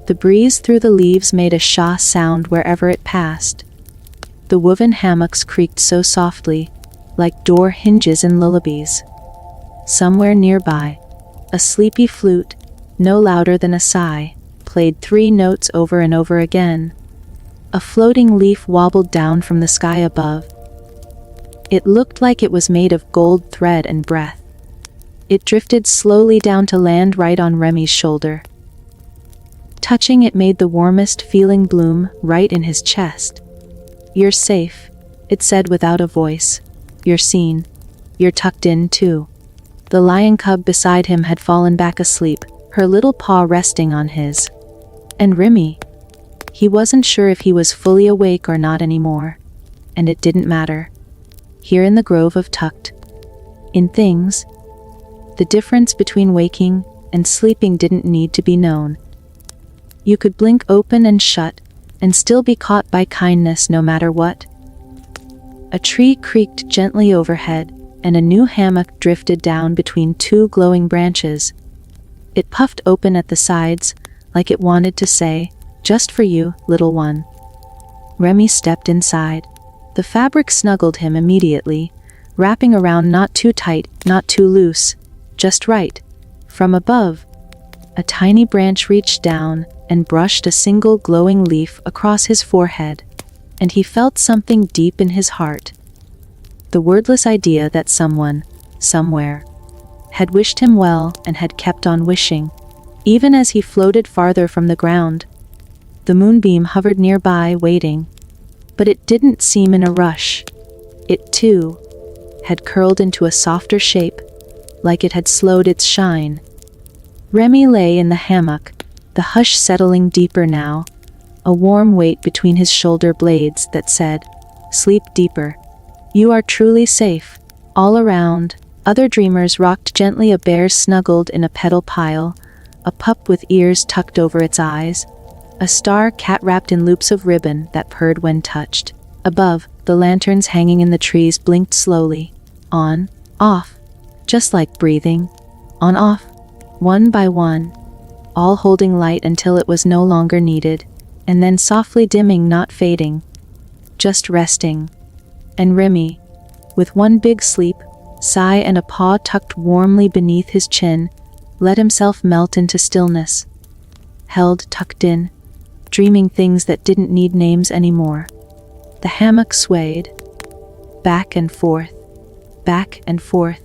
The breeze through the leaves made a sha sound wherever it passed. The woven hammocks creaked so softly, like door hinges in lullabies. Somewhere nearby, a sleepy flute, no louder than a sigh, played 3 notes over and over again. A floating leaf wobbled down from the sky above. It looked like it was made of gold thread and breath. It drifted slowly down to land right on Remy's shoulder. Touching it made the warmest feeling bloom right in his chest. "You're safe," it said without a voice. "You're seen. You're tucked in, too." The lion cub beside him had fallen back asleep, her little paw resting on his. And Remy? He wasn't sure if he was fully awake or not anymore. And it didn't matter. Here in the grove of tucked in things, the difference between waking and sleeping didn't need to be known. You could blink open and shut, and still be caught by kindness no matter what. A tree creaked gently overhead, and a new hammock drifted down between 2 glowing branches. It puffed open at the sides, like it wanted to say, "Just for you, little one." Remy stepped inside. The fabric snuggled him immediately, wrapping around not too tight, not too loose, just right. From above, a tiny branch reached down and brushed a single glowing leaf across his forehead, and he felt something deep in his heart. The wordless idea that someone, somewhere, had wished him well and had kept on wishing, even as he floated farther from the ground. The moonbeam hovered nearby, waiting, but it didn't seem in a rush. It, too, had curled into a softer shape, like it had slowed its shine. Remy lay in the hammock, the hush settling deeper now, a warm weight between his shoulder blades that said, "Sleep deeper. You are truly safe." All around, other dreamers rocked gently. A bear snuggled in a petal pile, a pup with ears tucked over its eyes, a star cat wrapped in loops of ribbon that purred when touched. Above, the lanterns hanging in the trees blinked slowly. On, off, just like breathing. On, off, one by one, all holding light until it was no longer needed, and then softly dimming, not fading, just resting. And Remy, with one big sleep, sigh and a paw tucked warmly beneath his chin, let himself melt into stillness. Held tucked in, dreaming things that didn't need names anymore. The hammock swayed, back and forth, back and forth.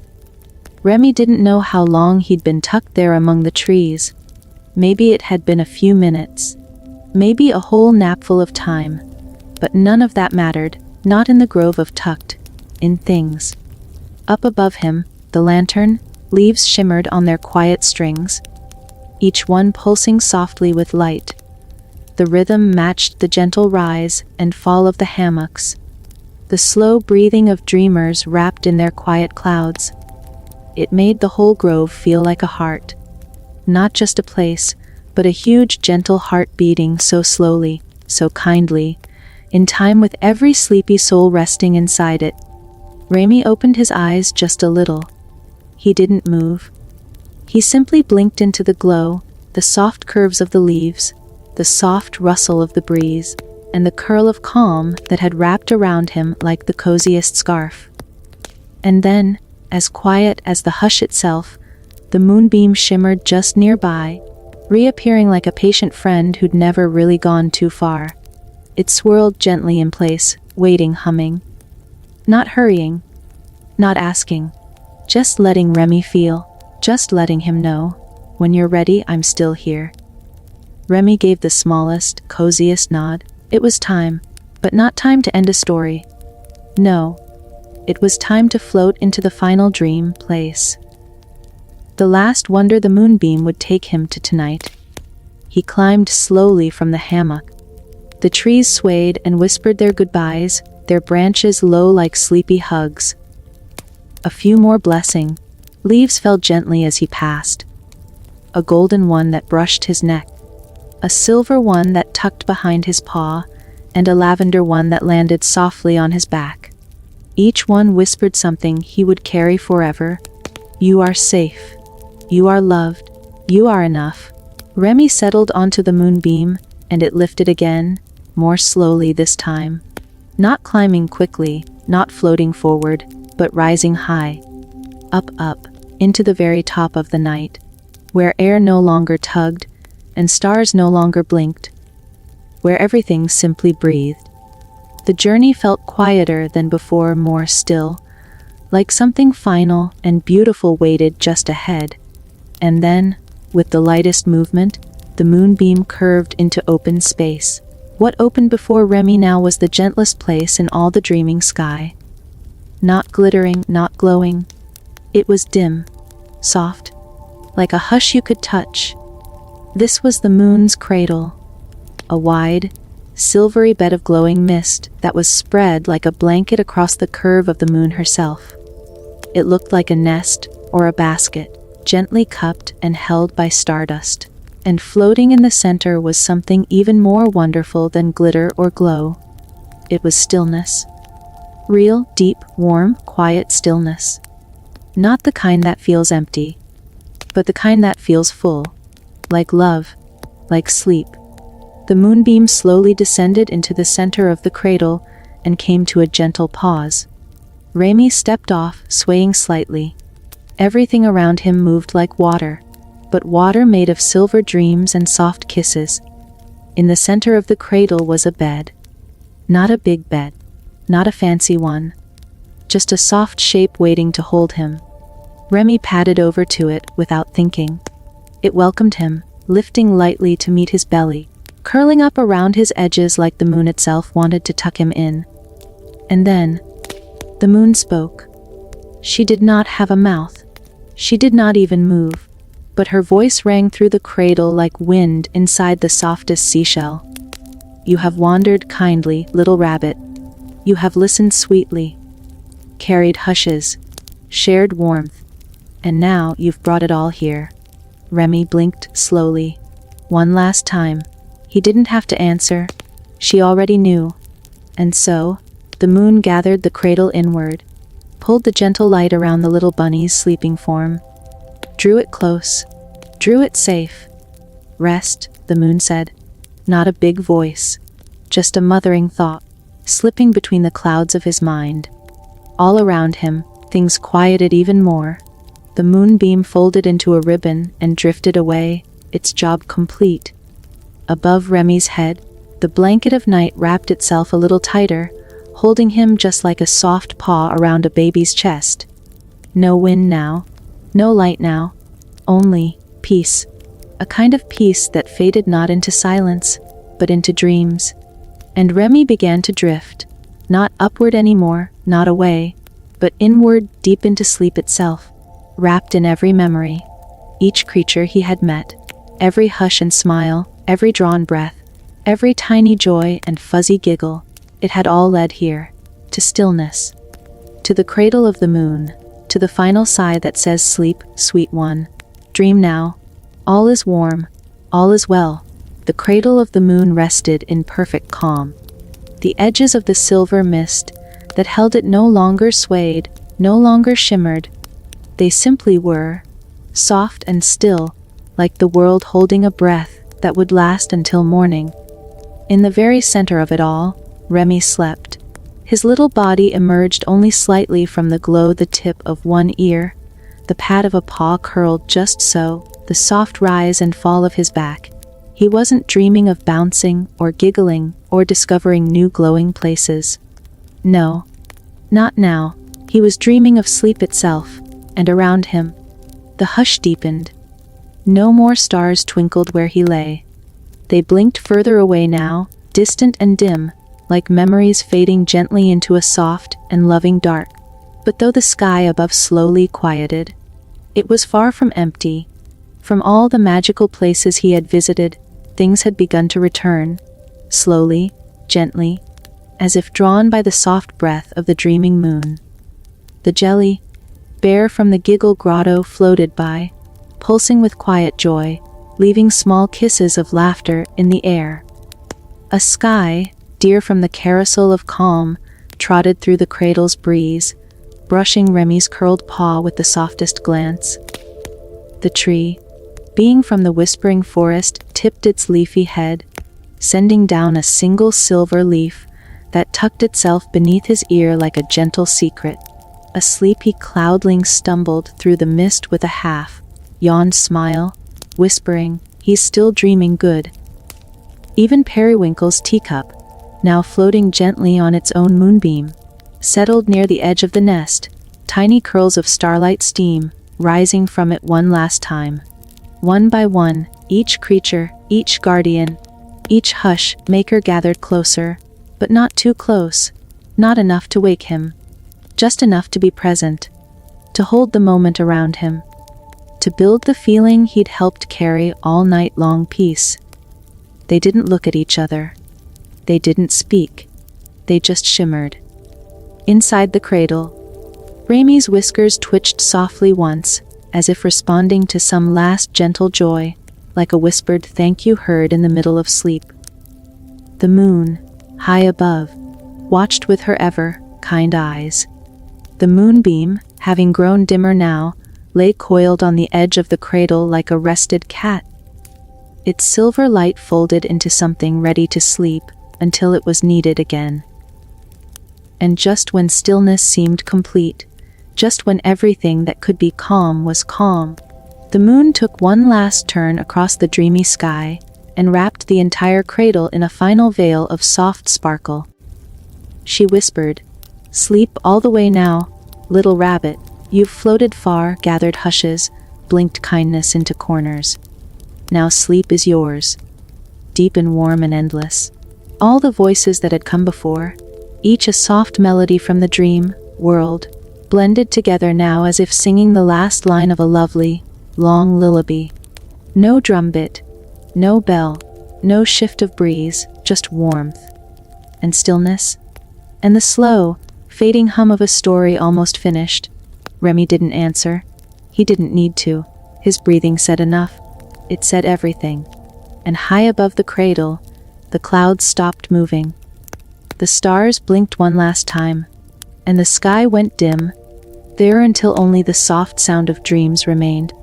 Remy didn't know how long he'd been tucked there among the trees. Maybe it had been a few minutes, maybe a whole napful of time, but none of that mattered, not in the grove of tucked in things. Up above him, the lantern, leaves shimmered on their quiet strings, each one pulsing softly with light. The rhythm matched the gentle rise and fall of the hammocks, the slow breathing of dreamers wrapped in their quiet clouds. It made the whole grove feel like a heart. Not just a place, but a huge gentle heart beating so slowly, so kindly, in time with every sleepy soul resting inside it. Remy opened his eyes just a little. He didn't move. He simply blinked into the glow, the soft curves of the leaves, the soft rustle of the breeze, and the curl of calm that had wrapped around him like the coziest scarf. And then, as quiet as the hush itself, the moonbeam shimmered just nearby, reappearing like a patient friend who'd never really gone too far. It swirled gently in place, waiting, humming. Not hurrying, not asking, just letting Remy feel, just letting him know, "When you're ready, I'm still here." Remy gave the smallest, coziest nod. It was time, but not time to end a story. No, it was time to float into the final dream place. The last wonder the moonbeam would take him to tonight. He climbed slowly from the hammock. The trees swayed and whispered their goodbyes, their branches low like sleepy hugs. A few more blessing. Leaves fell gently as he passed. A golden one that brushed his neck, a silver one that tucked behind his paw, and a lavender one that landed softly on his back. Each one whispered something he would carry forever. "You are safe. You are loved. You are enough." Remy settled onto the moonbeam, and it lifted again, more slowly this time. Not climbing quickly, not floating forward, but rising high. Up, up, into the very top of the night. where air no longer tugged and stars no longer blinked, where everything simply breathed. The journey felt quieter than before, more still, like something final and beautiful waited just ahead. And then, with the lightest movement, the moonbeam curved into open space. What opened before Remy now was the gentlest place in all the dreaming sky. Not glittering, not glowing. It was dim, soft, like a hush you could touch. This was the moon's cradle, a wide, silvery bed of glowing mist that was spread like a blanket across the curve of the moon herself. It looked like a nest or a basket, gently cupped and held by stardust. And floating in the center was something even more wonderful than glitter or glow. It was stillness. Real, deep, warm, quiet stillness. Not the kind that feels empty, but the kind that feels full, like love, like sleep. The moonbeam slowly descended into the center of the cradle and came to a gentle pause. Remy stepped off, swaying slightly. Everything around him moved like water, but water made of silver dreams and soft kisses. In the center of the cradle was a bed. Not a big bed, not a fancy one, just a soft shape waiting to hold him. Remy padded over to it without thinking. It welcomed him, lifting lightly to meet his belly, curling up around his edges like the moon itself wanted to tuck him in. And then, the moon spoke. She did not have a mouth. She did not even move, but her voice rang through the cradle like wind inside the softest seashell. You have wandered kindly, little rabbit. You have listened sweetly, carried hushes, shared warmth, and now you've brought it all here. Remy blinked slowly. One last time. He didn't have to answer. She already knew. And so, the moon gathered the cradle inward, pulled the gentle light around the little bunny's sleeping form, drew it close, drew it safe. Rest, the moon said. Not a big voice, just a mothering thought, slipping between the clouds of his mind. All around him, things quieted even more. The moonbeam folded into a ribbon and drifted away, its job complete. Above Remy's head, the blanket of night wrapped itself a little tighter, holding him just like a soft paw around a baby's chest. No wind now, no light now, only peace. A kind of peace that faded not into silence, but into dreams. And Remy began to drift, not upward anymore, not away, but inward, deep into sleep itself, wrapped in every memory, each creature he had met, every hush and smile, every drawn breath, every tiny joy and fuzzy giggle. It had all led here, to stillness, to the cradle of the moon, to the final sigh that says, sleep, sweet one, dream now, all is warm, all is well. The cradle of the moon rested in perfect calm. The edges of the silver mist that held it no longer swayed, no longer shimmered. They simply were, soft and still, like the world holding a breath that would last until morning. In the very center of it all, Remy slept. His little body emerged only slightly from the glow, the tip of one ear, the pad of a paw curled just so, the soft rise and fall of his back. He wasn't dreaming of bouncing or giggling or discovering new glowing places. No, not now. He was dreaming of sleep itself, and around him, the hush deepened. No more stars twinkled where he lay. They blinked further away now, distant and dim, like memories fading gently into a soft and loving dark. But though the sky above slowly quieted, it was far from empty. From all the magical places he had visited, things had begun to return, slowly, gently, as if drawn by the soft breath of the dreaming moon. The jelly, bear from the giggle grotto, floated by, pulsing with quiet joy, leaving small kisses of laughter in the air. A sky, deer from the carousel of calm, trotted through the cradle's breeze, brushing Remy's curled paw with the softest glance. The tree, being from the whispering forest, tipped its leafy head, sending down a single silver leaf that tucked itself beneath his ear like a gentle secret. A sleepy cloudling stumbled through the mist with a half, yawned Smile, whispering, "He's still dreaming good." Even Periwinkle's teacup, now floating gently on its own moonbeam, settled near the edge of the nest, tiny curls of starlight steam rising from it one last time. One by one, each creature, each guardian, each hush maker gathered closer, but not too close, not enough to wake him, just enough to be present, to hold the moment around him, to build the feeling he'd helped carry all night long. Peace. They didn't look at each other. They didn't speak. They just shimmered. Inside the cradle, Remy's whiskers twitched softly once, as if responding to some last gentle joy, like a whispered thank you heard in the middle of sleep. The moon, high above, watched with her ever kind eyes. The moonbeam, having grown dimmer now, lay coiled on the edge of the cradle like a rested cat. Its silver light folded into something ready to sleep until it was needed again. And just when stillness seemed complete, just when everything that could be calm was calm, the moon took one last turn across the dreamy sky and wrapped the entire cradle in a final veil of soft sparkle. She whispered, "Sleep all the way now, little rabbit. You've floated far," gathered hushes, blinked kindness into corners. "Now sleep is yours, deep and warm and endless." All the voices that had come before, each a soft melody from the dream world, blended together now as if singing the last line of a lovely, long lullaby. No drumbeat, no bell, no shift of breeze, just warmth and stillness, and the slow, fading hum of a story almost finished. Remy didn't answer. He didn't need to. His breathing said enough. It said everything. And high above the cradle, the clouds stopped moving. The stars blinked one last time, and the sky went dim, there until only the soft sound of dreams remained.